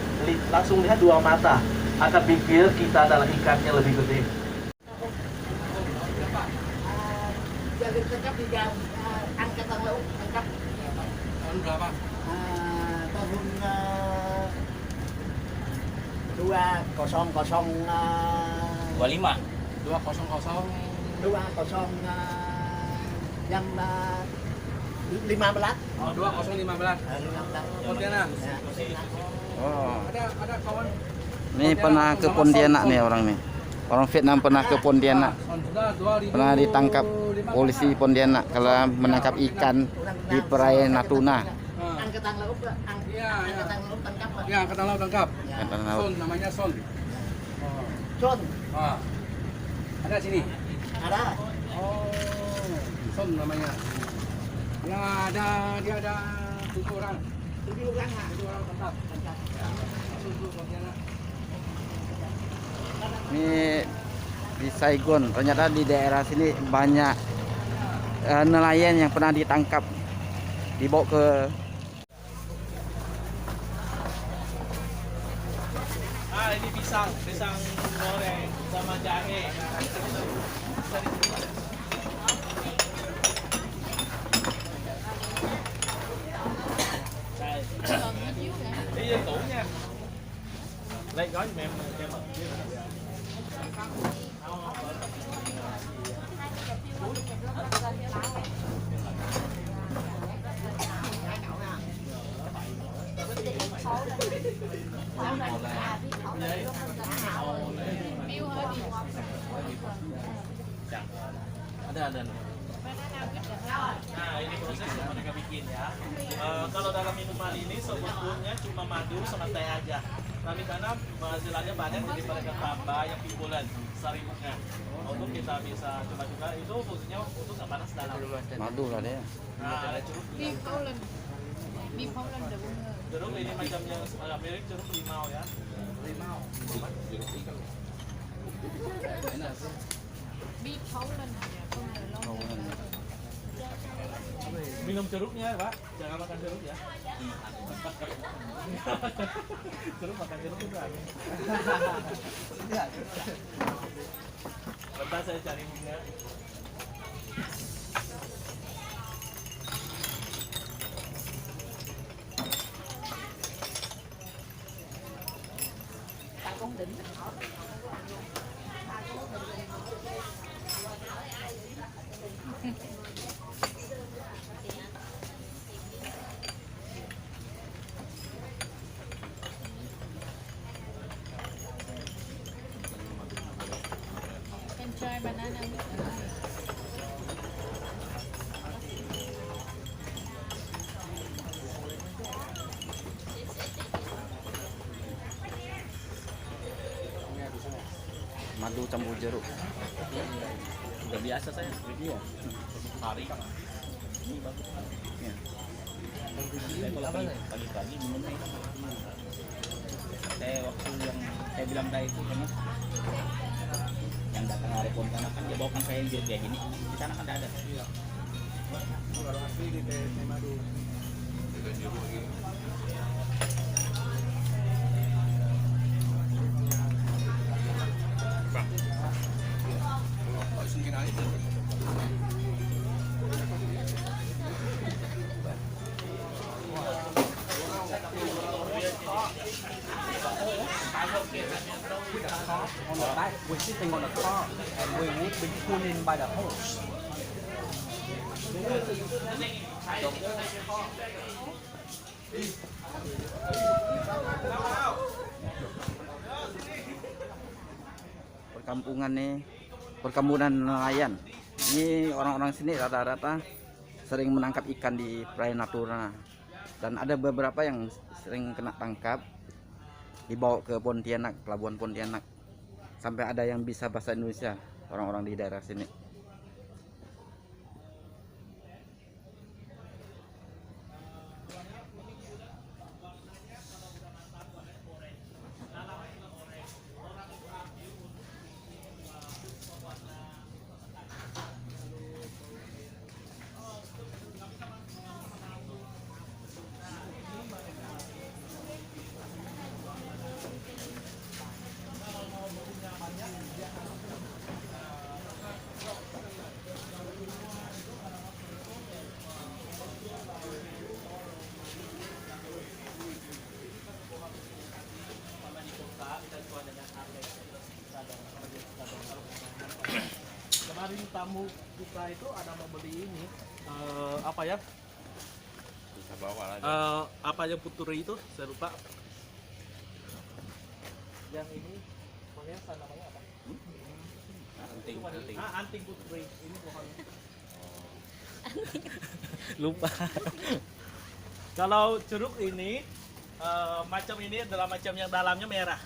langsung lihat 2 mata, akan pikir kita adalah ikannya lebih gede. Jadi tetap di angkatan laut, angkat. Tahun berapa? Tahun 20015. jam 15. Oh, 2015. Pontianak. Oh, Ada kawan. ini pernah ke Pontianak nih orang nih. Orang Vietnam pernah ke Pontianak. Pernah ditangkap polisi Pontianak kalau menangkap ikan di perairan Natuna. Angkatan laut, angkatan laut tangkap. Ya, angkatan laut tangkap. Angkatan laut. Son, namanya Son. Son, Ah. Ada sini. ada. Oh, Son namanya. Ya, dia ada 7 orang. 7 orang. 7 orang tangkap. Masuk ke Pontianak. Ini di Saigon, ternyata di daerah sini banyak nelayan yang pernah ditangkap, dibawa ke Ini pisang goreng sama jahe. Đi tủ nha. Lấy gói giùm em mở. Ada. Nah, ini proses yang mereka bikin ya. Kalau dalam minuman ini sebetulnya cuma madu sama teh aja. Tapi karena hasilnya banyak, jadi mereka tambah yang pikulan sari bunga. Untuk kita bisa coba juga itu fungsinya untuk nggak panas dalam. Madu lah dia. Nah, ada jeruk. Jeruk ini macamnya mirip jeruk limau ya. Limau. Minum jeruknya, Pak. Jangan makan jeruk ya. Jeruk makan jeruk juga. Bentar saya cari bunga. Enjoy banana with Madu campur jeruk. Udah biasa saya. Iya. Hari. Ya. Saya kalau pagi-pagi minumnya itu. Saya waktu yang saya bilang tadi itu kan yang datang dari Pontianak kan dia bawakan saya yang kayak gini. Di sana kan ada. Iya. Kalau asli di teh madu. On the back, we're sitting on the car and we would be pulled in by the hose. Perkampungan nih, perkampungan nelayan. Ini orang-orang sini rata-rata sering menangkap ikan di perairan Natuna. Dan ada beberapa yang sering kena tangkap, dibawa ke Pontianak, pelabuhan Pontianak. Sampai ada yang bisa bahasa Indonesia, orang-orang di daerah sini. Kemarin tamu kita itu ada mau beli ini apa ya? Bisa bawa lah. Apa ya putri itu? Saya lupa. Yang ini perhiasan namanya apa? Anting. Anting putri. Ini pohon. Lupa. Kalau jeruk ini macam ini adalah macam yang dalamnya merah.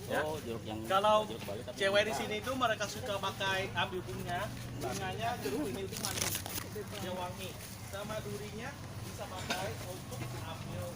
Ya. Oh, jeruk yang Kalau jeruk Bali tapi cewek di sini itu mereka suka pakai ambil bunganya jeruk ini itu manis, dia wangi. Sama durinya bisa pakai untuk ambil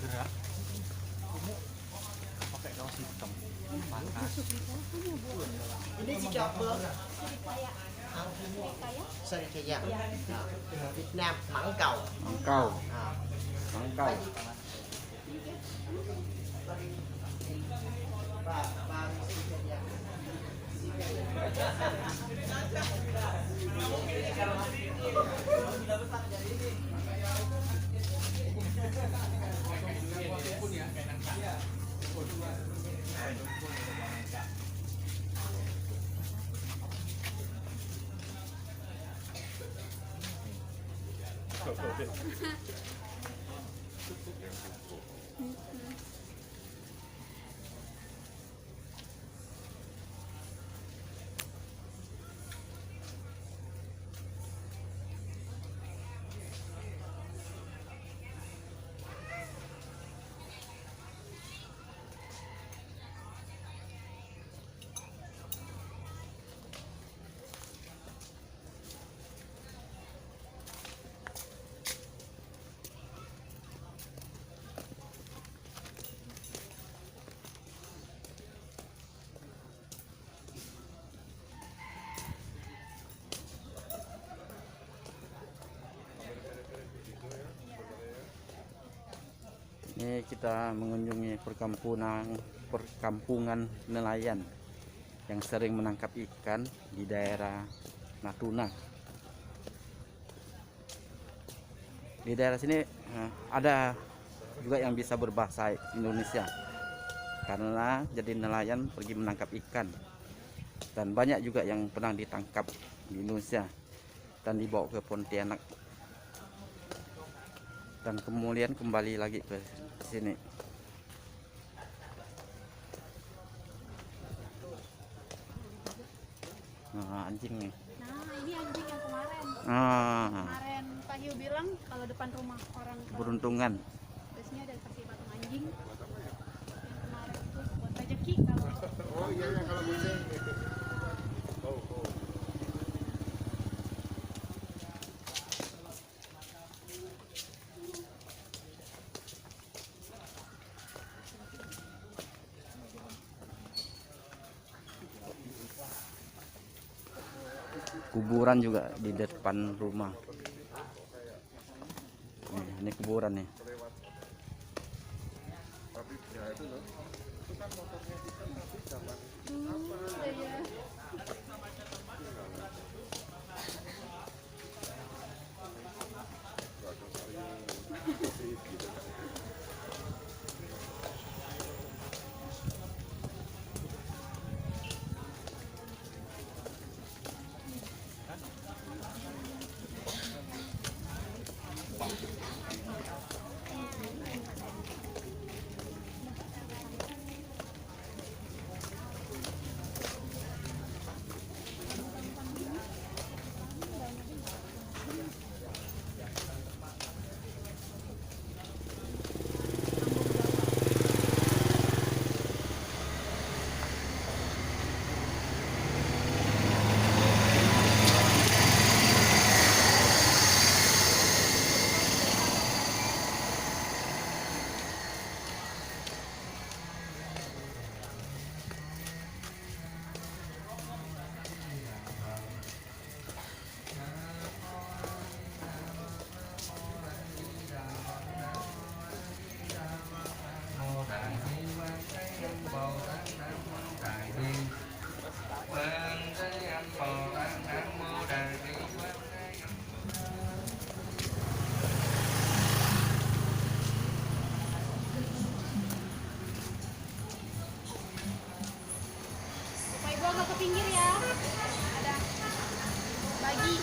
gerak. Pakai kaos hitam. Panas. Ini sikap Sarikaya Việt Nam mãng cầu mangkau. Mangkau. và Ini kita mengunjungi perkampungan nelayan yang sering menangkap ikan di daerah Natuna. Di daerah sini ada juga yang bisa berbahasa Indonesia karena jadi nelayan pergi menangkap ikan, dan banyak juga yang pernah ditangkap di Indonesia dan dibawa ke Pontianak dan kemudian kembali lagi ke sini. Nah, anjing nih. Nah, ini anjing yang kemarin. Ah, Kemarin Pak Hiu bilang kalau depan rumah orang beruntungan. biasanya ada kasih patung anjing. Yang kemarin itu buat rezeki kalau Oh iya ya kalau musim. Kuburan juga di depan rumah. Ini kuburan nih. Pak Ibu agak ke pinggir ya. Ada bagi.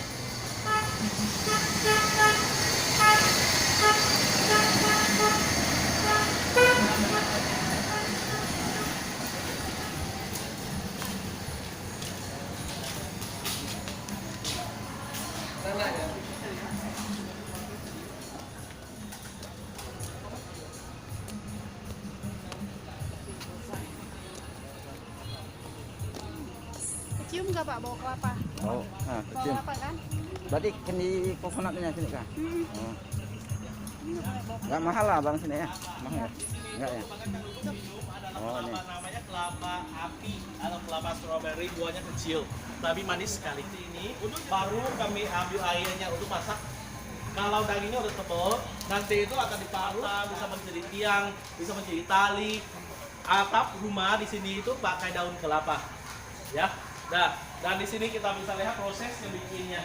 Kecium nggak Pak bau kelapa? Oh, nah, Bau kecium. kelapa kan? Berarti kendi kokonatnya sini kah? Oh. Ini nggak boleh bau. Nggak mahal lah bang sini ya? Mahal ya? Enggak ya? Oh, ini. Kelapa namanya kelapa api atau kelapa strawberry, buahnya kecil tapi manis sekali. Ini baru kami ambil airnya untuk masak. Kalau dagingnya udah tebal, nanti itu akan diparut, bisa menjadi tiang, bisa menjadi tali. Atap rumah di sini itu pakai daun kelapa, ya. Nah, dan di sini kita bisa lihat proses yang bikinnya.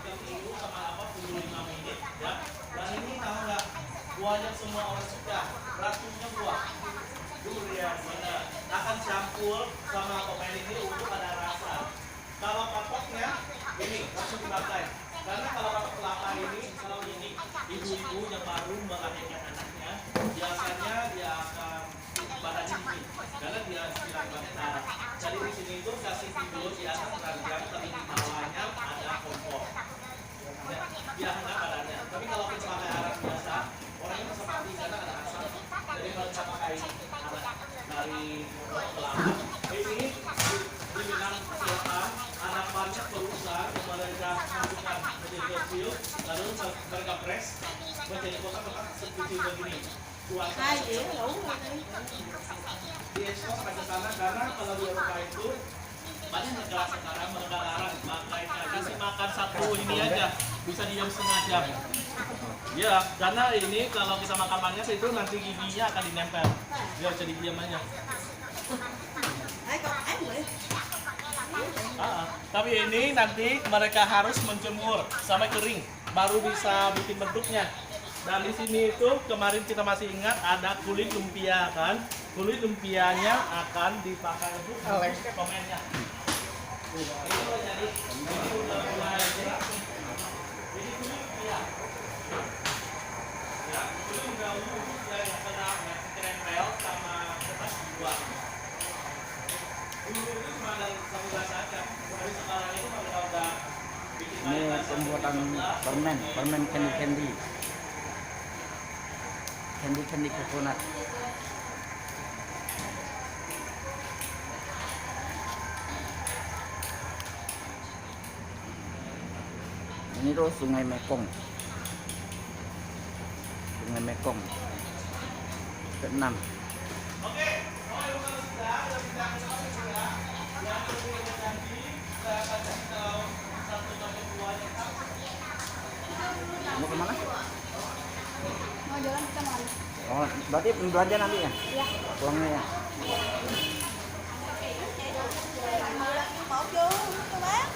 30 sama 45 menit, ya. Dan ini tahu nggak? Buahnya semua orang suka, racunnya buah durian, benar. Akan campur sama pemain ini untuk ada rasa. Kalau kapoknya ini langsung dipakai. Karena kalau pakai kelapa ini, kalau ini ibu-ibu yang baru melahirkan anaknya, biasanya dia akan badannya dingin, karena dia sedang berdarah. Jadi di sini itu kasih tidur di atas ranjang, tapi di bawahnya ada kompor. Ya, dia hangat badannya. Tapi kalau kita pakai alat biasa, orangnya bisa mati karena ada asap. Jadi kalau kita pakai alat dari kelapa, ini dibilang silakan. Ada banyak perusahaan yang mereka masukkan menjadi kecil, lalu mereka press menjadi kotak-kotak sekecil begini. Kuasa di ekspor pada sana karena kalau di Eropa itu banyak negara sekarang mereka larang makanya kasih makan satu ini aja bisa diam setengah jam. Ya, karena ini kalau kita makan banyak itu nanti giginya akan dinempel. Dia jadi diam aja. Tapi ini nanti mereka harus menjemur sampai kering baru bisa bikin bentuknya. Dan di sini itu kemarin kita masih ingat ada kulit lumpia kan? Kulit lumpianya akan dipakai untuk komennya. Ini jadi ini udah mulai jelas. Ini kulit lumpia. Ya, kulit lumpia yang kena nempel sama kertas dibuang. Dulu itu cuma ada satu gelas aja. Tapi sekarang itu mereka udah bikin Ini pembuatan permen candy coconut. Ini tuh Sungai Mekong ke-6. Mau kemana? Mau jalan kita mau. Oh, berarti belanja nanti ya? Iya. Uangnya ya? Mau chú, các bác.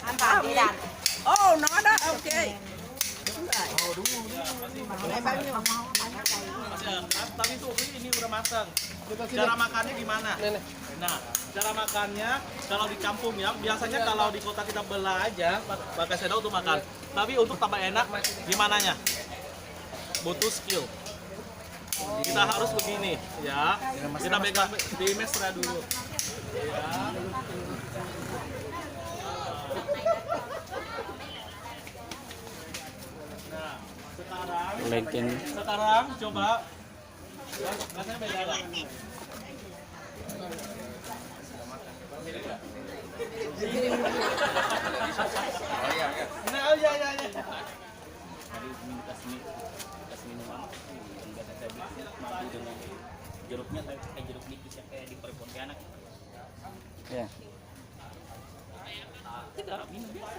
Anh vào đi đàn. Oh, nó đó, ok. Tapi tuh ini udah matang. Cara makannya gimana? Nah, cara makannya kalau di kampung ya, biasanya kalau di kota kita belah aja pakai sendok untuk makan. Tapi untuk tambah enak, gimananya? Butuh skill. Kita harus begini, ya. Kita pegang di mesra dulu. Ya. Nah, sekarang coba rasanya beda lah. Nah, oh ya. Tadi kasih minuman yang biasa saya beli madu dengan jeruknya kayak jeruk nipis yang kayak di Pontianak. Ya. Tidak minum biasa.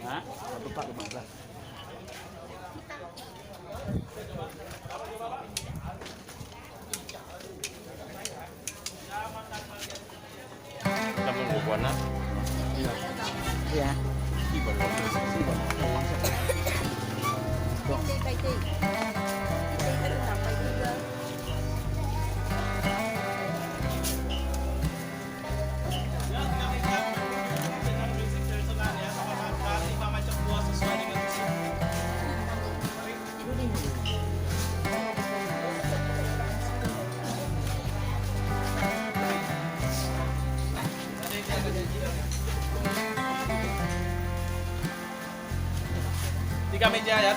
Hah? Satu pak 15. Kamu mau buana? Iya.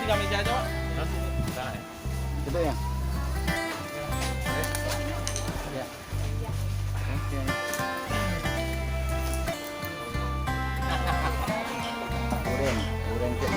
Tiga meja ya, coba. Gitu ya? Ya. Oke. Uren ke-6.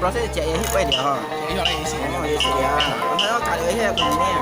Proses chạy hết quay được hả? Chạy hết isi ya. Nó cari hết cái này.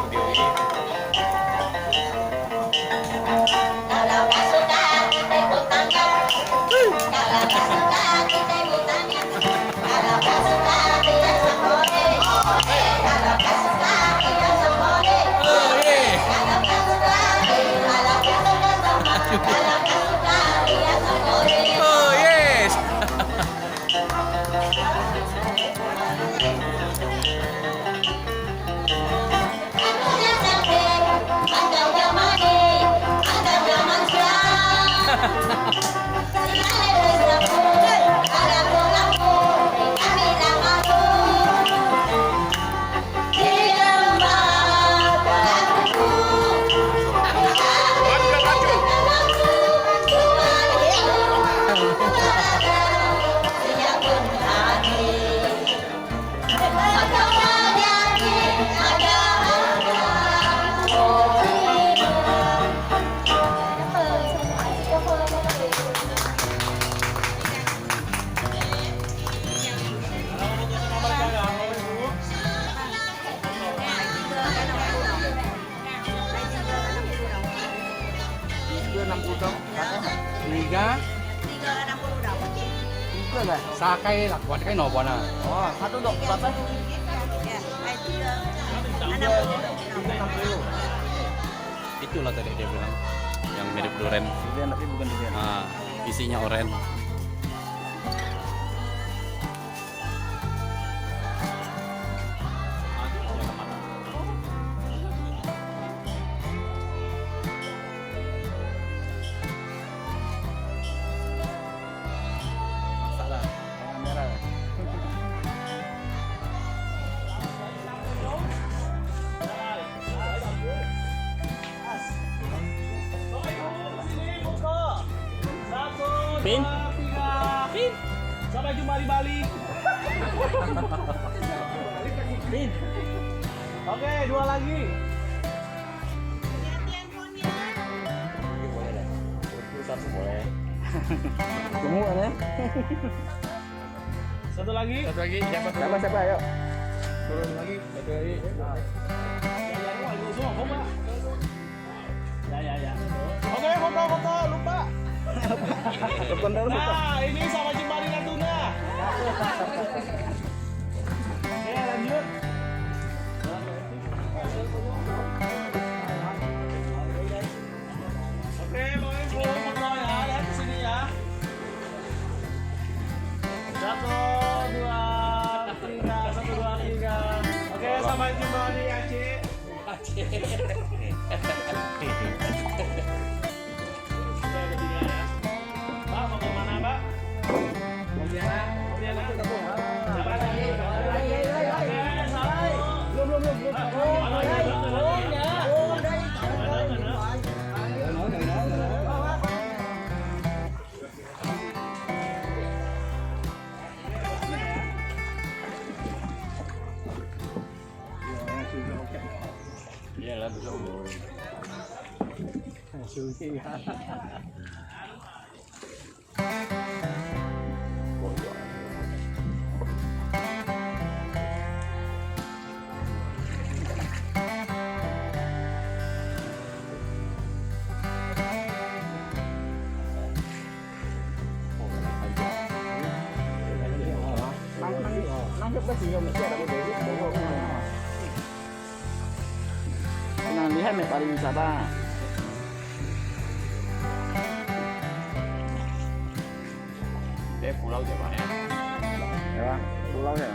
Sakai lakukan kayak nopo na. Oh, satu dok berapa? Itulah tadi dia bilang yang mirip durian. Durian tapi bukan durian. Ah, isinya oren. Salah. Warna merah. Pin, Pin, sampai jumpa di Bali. Pin, oke 2 lagi. Semua ya. Satu lagi. Siapa ayo. Turun lagi. Satu lagi. Ya. Oke, foto lupa. Nah, ini sama jumpa di Natuna. Oke, lanjut. sampai jumpa di Aceh. Pak, mau kemana, Pak? Pontianak. Jalan lagi. Nah, lihat nih pariwisata. Pulau ya Pak ya. Ya, pulau ya.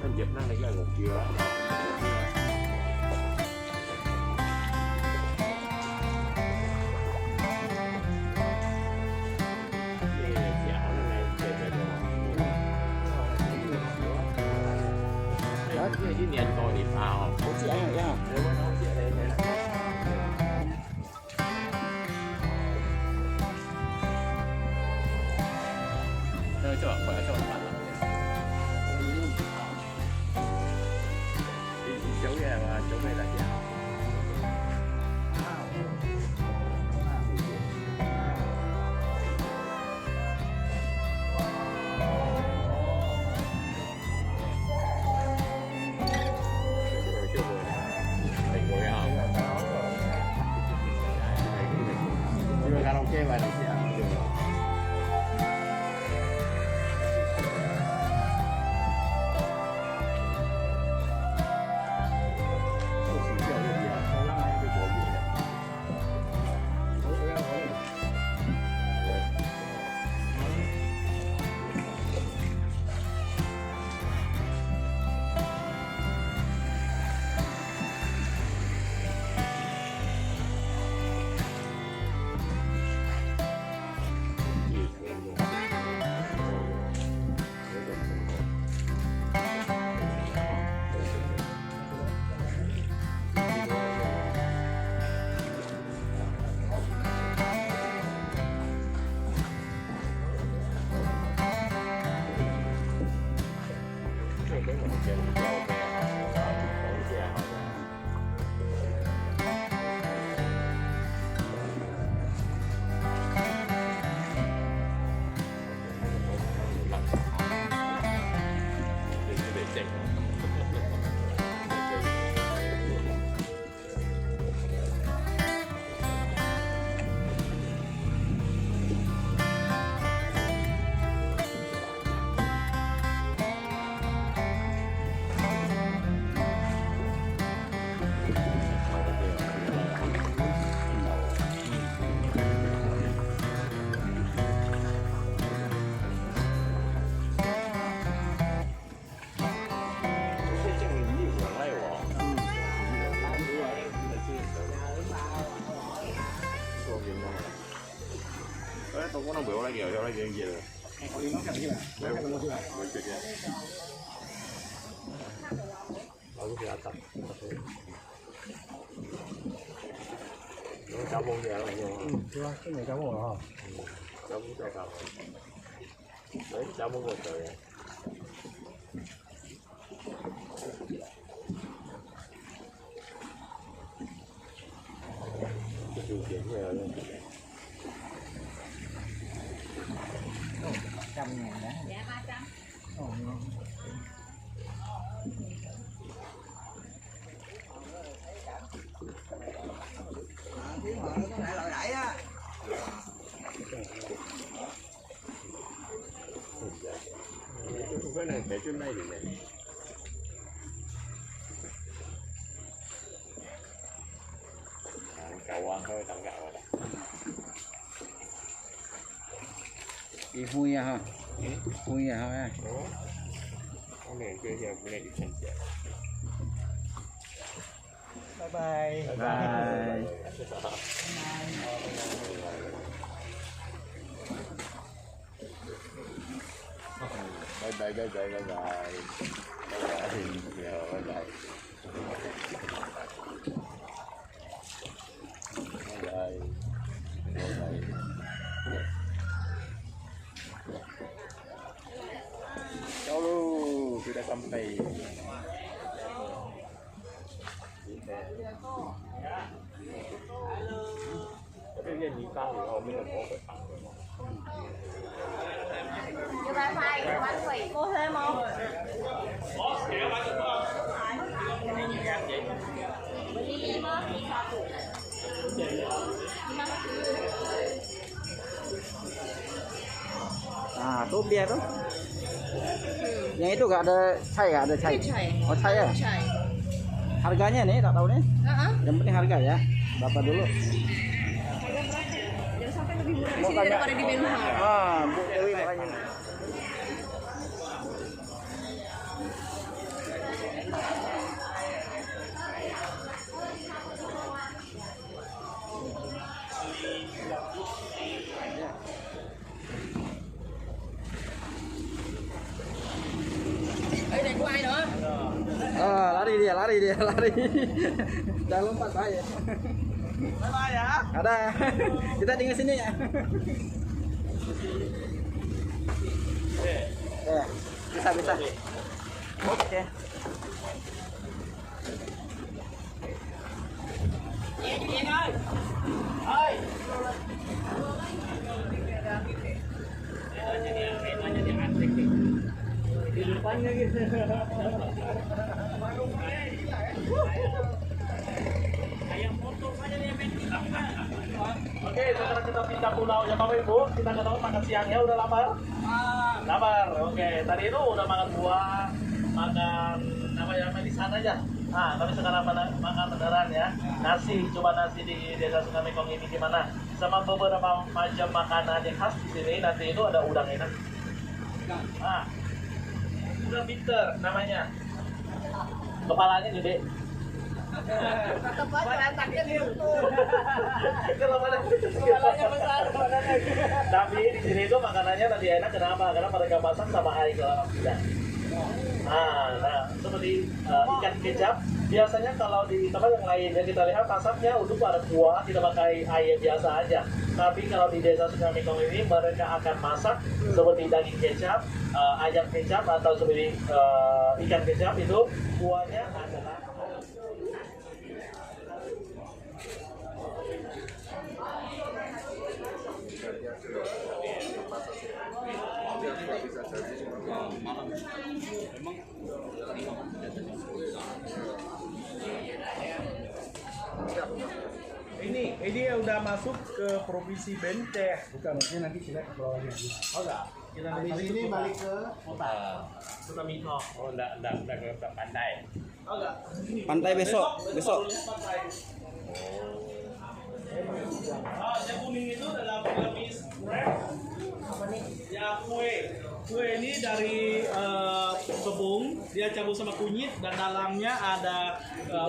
Anh Việt Nam này là một kia. Cái niên tôi đi vào. Có chị anh ở Nếu mà nó chị ở đây này. Cho bạn khỏe cho bạn bạn. Cháu về mà cháu về là gì? Karaoke và đi xe. Tôi có nó biểu lại kiểu cho lại chuyện gì rồi. Cháu bông về lại rồi. Chưa, cái này cháu bông rồi hả? Cháu bông cho cậu. Đấy, cháu bông một trời. Cái điều kiện về rồi. 100.000 đó. Dạ 300. Cái này để trên đây thì này. Cậu ăn thôi, tặng gạo rồi. Ibunya ha. Ibunya ha. Bye bye. Bye. Bye bye bye bye bye bye. Bye bye. Halo, sudah sampai. Tapi dia nikah thì họ mới được có phải tặng rồi mà. Cho ba phai bánh mì cô thêm không? Beli 5 thì satu. Nah, tuh biar tuh. Yang itu gak ada cai, gak ada cai. Oh, cai ya? Cai. Harganya nih, tak tahu nih. Yang penting harga ya. Berapa dulu? Harga berapa? Jangan sampai lebih murah di Mau sini tanya. daripada di Benhar. Ah, Bu Dewi makanya. Đây này của ai nữa? Ah, lari dia. Jangan lompat bahaya. Bye-bye ya. Ada. Kita tinggal sini ya. Ya, bisa. Oke. Oke, sekarang kita pindah pulau ya Bapak Ibu. Kita ketemu makan siang ya, udah lapar? Lapar. Oke, tadi itu udah makan buah, makan apa ya, manisan aja. Nah, tapi sekarang makan beneran ya. Nasi, coba nasi di Desa Sungai Mekong ini gimana? Sama beberapa macam makanan yang khas di sini. Nanti itu ada udang enak. Ah, udang bitter namanya. Kepalanya gede. Tetap aja antaknya diuntung. Tapi di sini itu makanannya tadi enak, kenapa? Karena mereka masak sama air kelapa muda. Nah, seperti ikan kecap. Biasanya kalau di tempat yang lain yang kita lihat masaknya untuk ada kuah, tidak pakai air biasa aja. Tapi kalau di Desa Sungai Mekong ini mereka akan masak seperti daging kecap, ayam kecap atau seperti ikan kecap itu kuahnya adalah ini udah masuk ke provinsi Benteh. Bukan, maksudnya nanti kita ke bawahnya. Oh enggak? Kita Habis ini balik ke kota. Kota Mito. Oh, enggak ke pandai. Oh enggak. Pantai besok. Yang kuning itu adalah Vietnamese wrap. Apa nih? Ya kue. Kue ini dari tepung, dia campur sama kunyit dan dalamnya ada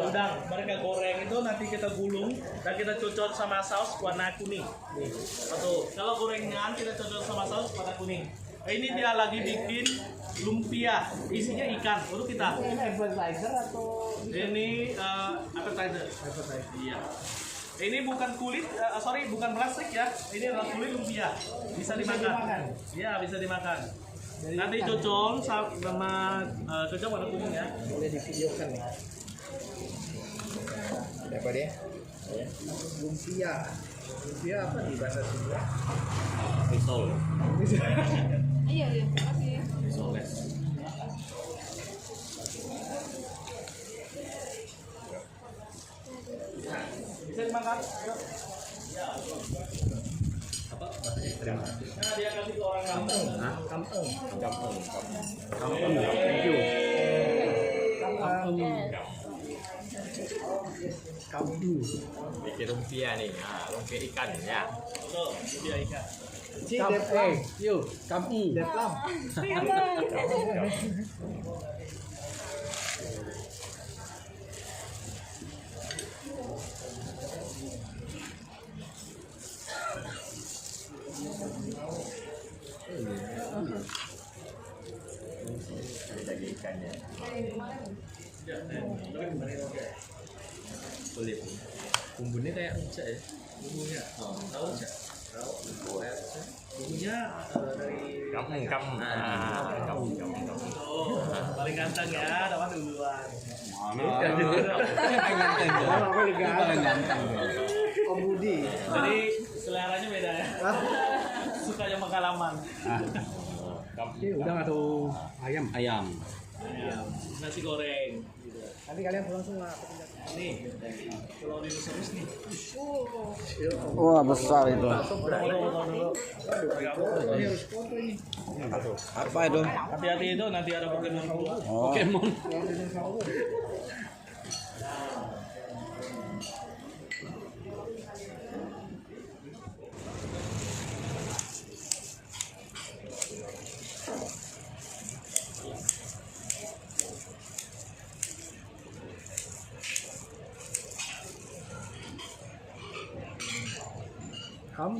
udang. Mereka goreng itu nanti kita gulung dan kita cocok sama saus warna kuning. Betul. Kalau gorengan kita cocok sama saus warna kuning. Ini dia lagi bikin lumpia, isinya ikan untuk kita. Ini appetizer atau Ini appetizer. Iya. Ini bukan kulit, bukan plastik ya. Ini adalah kulit lumpia. Bisa dimakan. Iya, bisa dimakan. Nanti cocol sama cocol warna kuning ya. boleh divideokan ya? Apa dia? Lumpia. Lumpia apa di bahasa Sunda? Risol. Iya, makasih. Risoles. Bisa dimakan. Apa bahasanya? Terima kasih. Nah, dia kasih ke orang kampung. Kampung. Thank you. Kampung. Bikin lumpia nih. Lumpia ikan ya. Betul, dia ikan. Bumbunya kayak rujak ya. Bumbunya. Oh, tahu rujak. Bumbunya dari kampung. Oh, paling ganteng ya, dapat duluan. Paling ganteng. Om Budi. Jadi seleranya beda ya. Sukanya pengalaman. Udah nggak tuh ayam? Ayam. Nasi goreng. Nanti kalian pulang semua. Nih, kalau di terus nih. Wah, besar itu. Apa itu? Hati-hati itu nanti ada Pokemon. Oh. Pokemon. Không.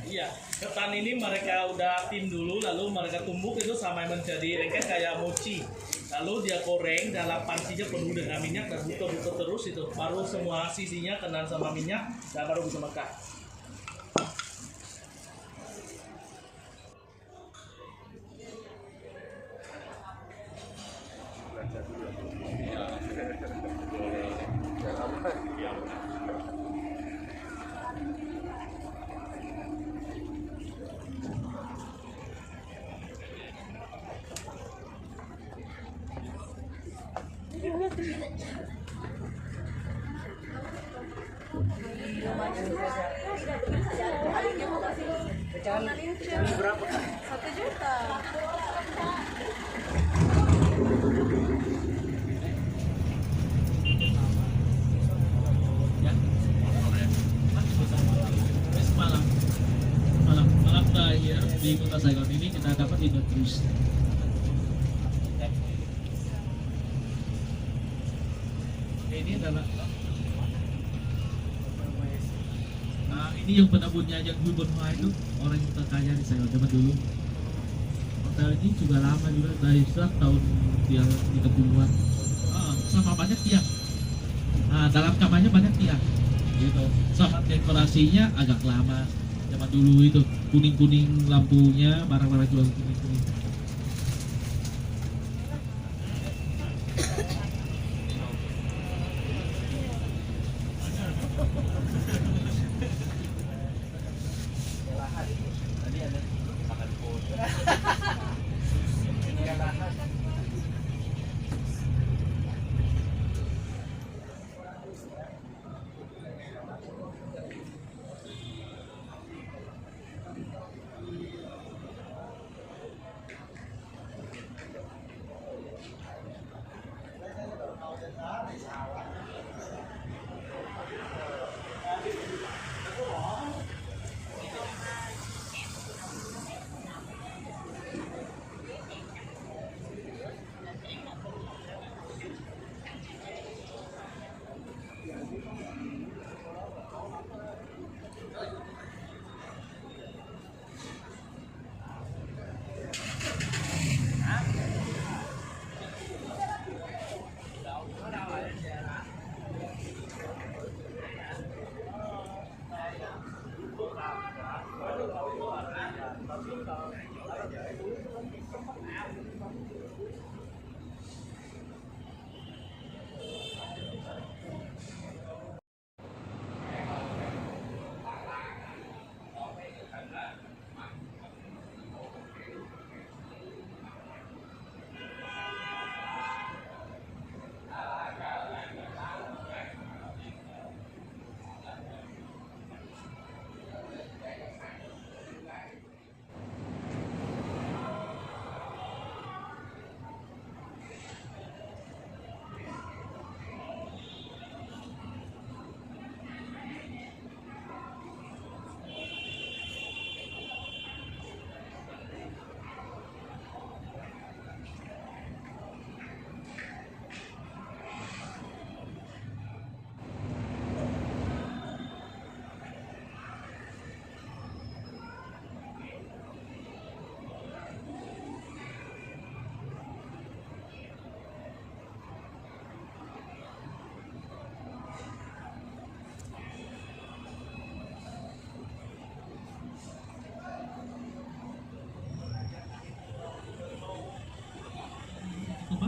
Iya, ketan ini mereka udah tim dulu, lalu mereka tumbuk itu sampai menjadi lengket kayak mochi. Lalu dia goreng dalam pancinya penuh dengan minyak dan buka-buka terus itu. Baru semua sisinya kena sama minyak dan baru bisa makan. Berapa? 1 juta. Malam terakhir di Kota Saigon ini kita dapat Indotrus. Ini adalah ini yang penabutnya yang Hui Bonhua itu orang yang terkaya di Saigon zaman dulu. Hotel ini juga lama juga dari tahun 30-an. Sama banyak tiang. Nah, dalam kamarnya banyak tiang. Gitu. Sama dekorasinya agak lama. Zaman dulu itu kuning-kuning lampunya, barang-barang juga kuning-kuning.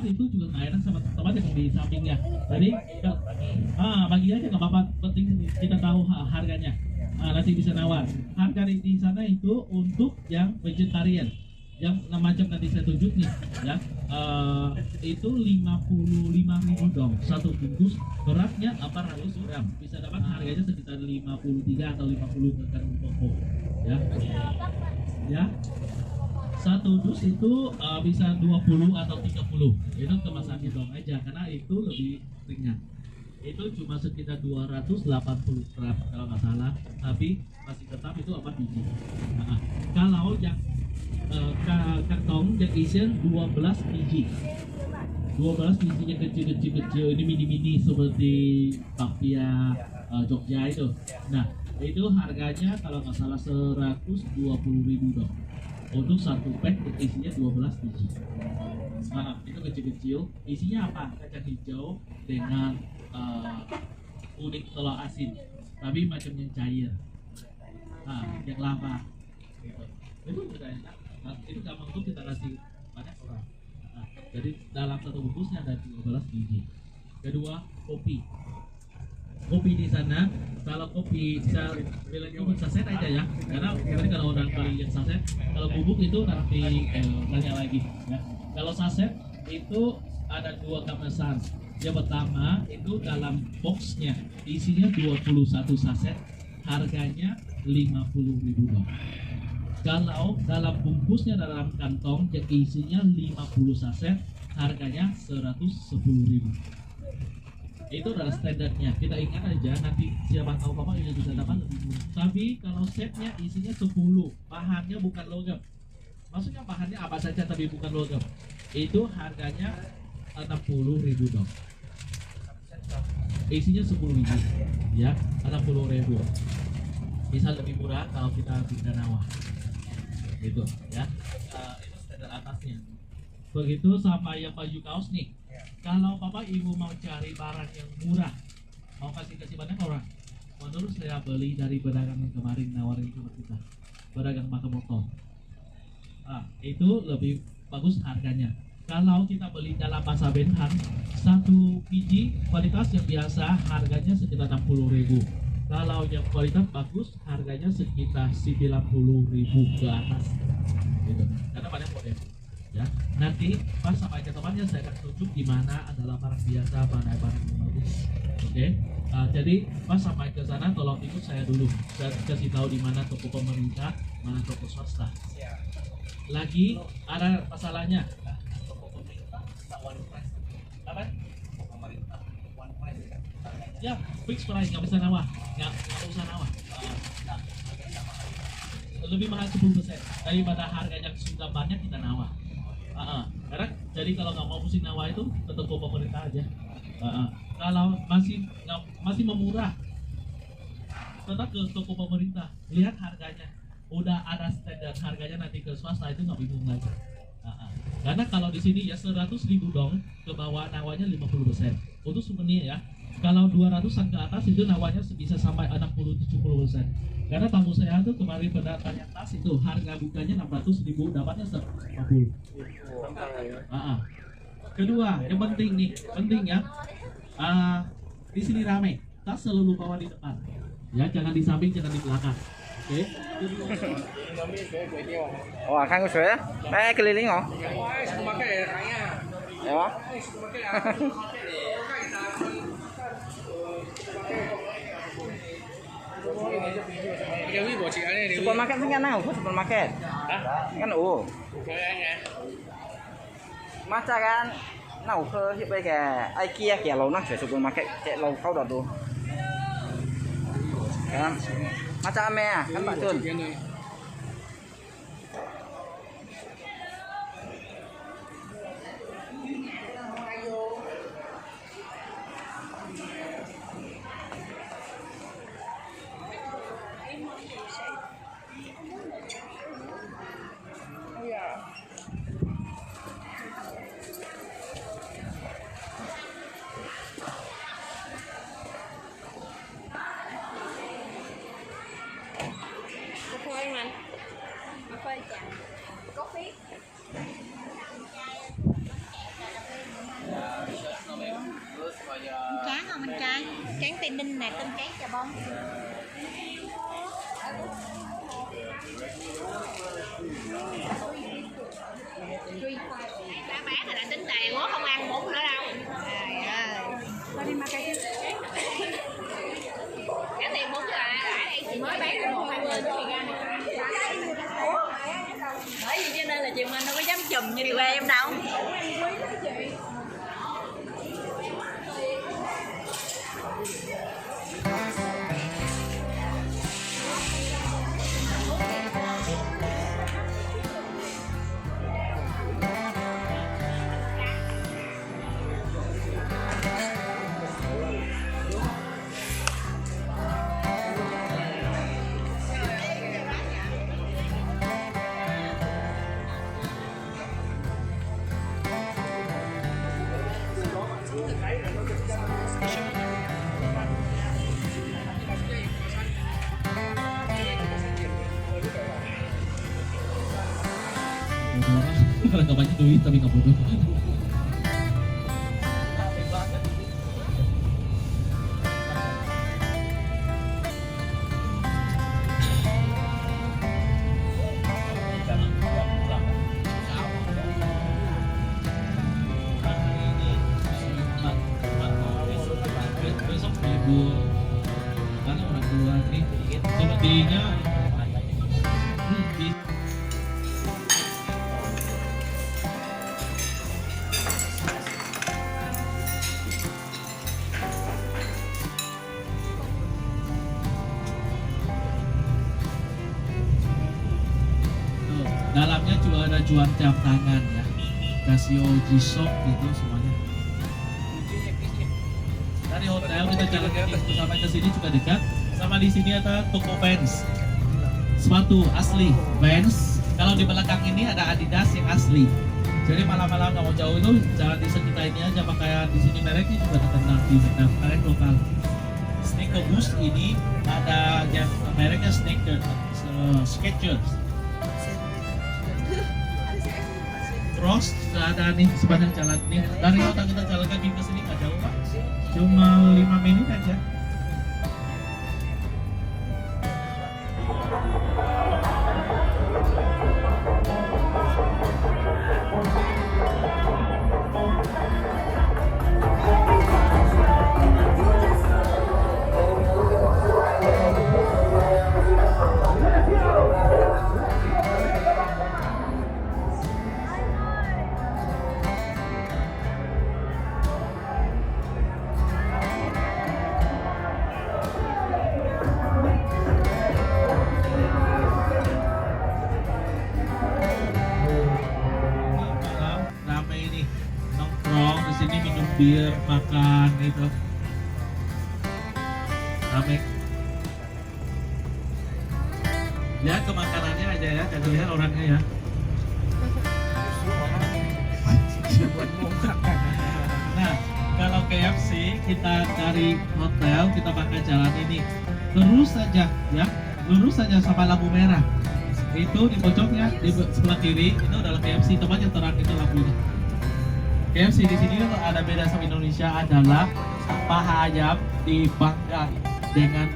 itu juga nggak enak sama tempat yang di sampingnya. Jadi bagi aja nggak apa-apa, penting kita tahu harganya. Nanti bisa nawar. Harga di sana itu untuk yang vegetarian, yang macam nanti saya tunjuk nih, ya. Itu 55.000 dong satu bungkus, beratnya 400 gram, bisa dapat harganya sekitar 53 atau 50 tergantung toko, ya. Ya. Satu dus itu bisa 20 atau 30. Itu kemasan dong aja karena itu lebih ringan. Itu cuma sekitar 280 gram kalau nggak salah, tapi masih tetap itu 4 biji. Kalau yang kantong yang isian 12 biji. 12 bijinya kecil-kecil, ini mini-mini seperti bakpia Jogja itu. Nah, itu harganya kalau nggak salah 120.000 dong. Untuk satu pack isinya 12 biji. Itu kecil-kecil. Isinya apa? Kacang hijau dengan kuning telur asin, tapi macam yang cair, yang lama. Gitu. Itu udah enak. Itu gampang untuk kita kasih banyak orang. Jadi dalam satu bungkusnya ada 12 biji. Kedua, kopi. Kopi di sana, kalau kopi saya bilang itu saset aja ya, karena mungkin kalau orang beli yang saset, kalau bubuk itu nanti tanya lagi ya. Kalau saset itu ada 2 kemasan. Yang pertama itu dalam boxnya isinya 21 saset, harganya 50.000 dong. Kalau dalam bungkusnya dalam kantong yang isinya 50 saset, harganya 110.000. Itu adalah standarnya. Kita ingat aja, nanti siapa tahu Bapak ini bisa dapat lebih murah. Tapi kalau setnya isinya 10, bahannya bukan logam. Maksudnya bahannya apa saja tapi bukan logam. Itu harganya 60.000 dong. Isinya 10 biji, ya, 60.000. Bisa lebih murah kalau kita bikin nawah. Gitu, ya. Itu standar atasnya. Begitu sama yang baju kaos nih. Kalau Bapak Ibu mau cari barang yang murah, mau kasih banyak orang, menurut saya beli dari pedagang yang kemarin nawarin sama kita, pedagang Makamoto. Itu lebih bagus harganya. Kalau kita beli dalam pasar Benham, satu biji kualitas yang biasa harganya sekitar 60.000. Kalau yang kualitas bagus harganya sekitar 90.000 ke atas. Gitu. Karena banyak model. Ya, nanti pas sampai ke tempatnya saya akan tunjuk di mana adalah barang biasa, mana barang yang bagus. Oke. Jadi pas sampai ke sana tolong ikut saya dulu. Saya kasih tahu di mana toko pemerintah, mana toko swasta. Lagi ada masalahnya. Toko pemerintah one price. Apa? Toko pemerintah one price. Ya, fix price, nggak bisa nawar, nggak usah nawar. Lebih mahal 10% daripada harga yang sudah banyak kita nawar. Karena jadi kalau nggak mau pusing nawa itu ke toko pemerintah aja. Kalau masih memurah, tetap ke toko pemerintah. Lihat harganya, udah ada standar harganya, nanti ke swasta itu nggak bingung lagi. Karena kalau di sini ya 100.000 dong, ke bawah nawanya 50%. Untuk souvenir ya. Kalau 200-an ke atas itu nawanya bisa sampai 60-70%. Karena tamu saya tuh kemarin pada tanya tas itu harga bukanya 600.000, dapatnya 150. Kedua, yang penting nih, penting ya. Di sini rame, tas selalu bawa di depan. Ya, jangan di samping, jangan di belakang. Oke. Oh, akan gue ya? Keliling oh. Ya. Supermarket kan nào supermarket kan Macha kan nào khơi hiện bây giờ ai kia kẻ lâu năng supermarket chạy lâu khâu đọt đồ kan Macha me kan Pak Chun. tráng Tây Ninh nè, cơm tráng chà bông. Đã bán rồi đã tính tiền quá, không ăn bún nữa đâu. Trời ơi. Trả tiền bún là đây chị mới bán được 1-2 người thì ra bởi vì cho nên là chị mình đâu có dám chùm như quê em đâu. Kalau nggak banyak duit tapi nggak bodoh. Besok libur karena orang tua nih sepertinya dalamnya juga ada jual jam tangan ya, Casio G-Shock gitu semuanya. Dari hotel kita jalan sampai ke sini juga dekat. Sama di sini ada toko Vans, sepatu asli Vans. Kalau di belakang ini ada Adidas yang asli. Jadi malam-malam nggak mau jauh itu jalan di sekitar ini aja. Makanya di sini mereknya juga terkenal di Vietnam, merek lokal. Sneaker Boost ini ada yang mereknya Skechers. Cross ada nih sepanjang jalan nih. Dari kota kita jalan kaki ke sini nggak jauh Pak, cuma 5 menit aja. Bir, makan gitu rame. Lihat ke makanannya aja ya, jangan lihat orangnya ya. Nah, kalau KFC kita dari hotel, kita pakai jalan ini lurus saja ya, lurus saja sampai lampu merah. Itu di pojoknya di sebelah kiri itu adalah KFC, tempatnya terang itu lampunya. KFC di sini ada beda sama Indonesia adalah paha ayam dipanggang dengan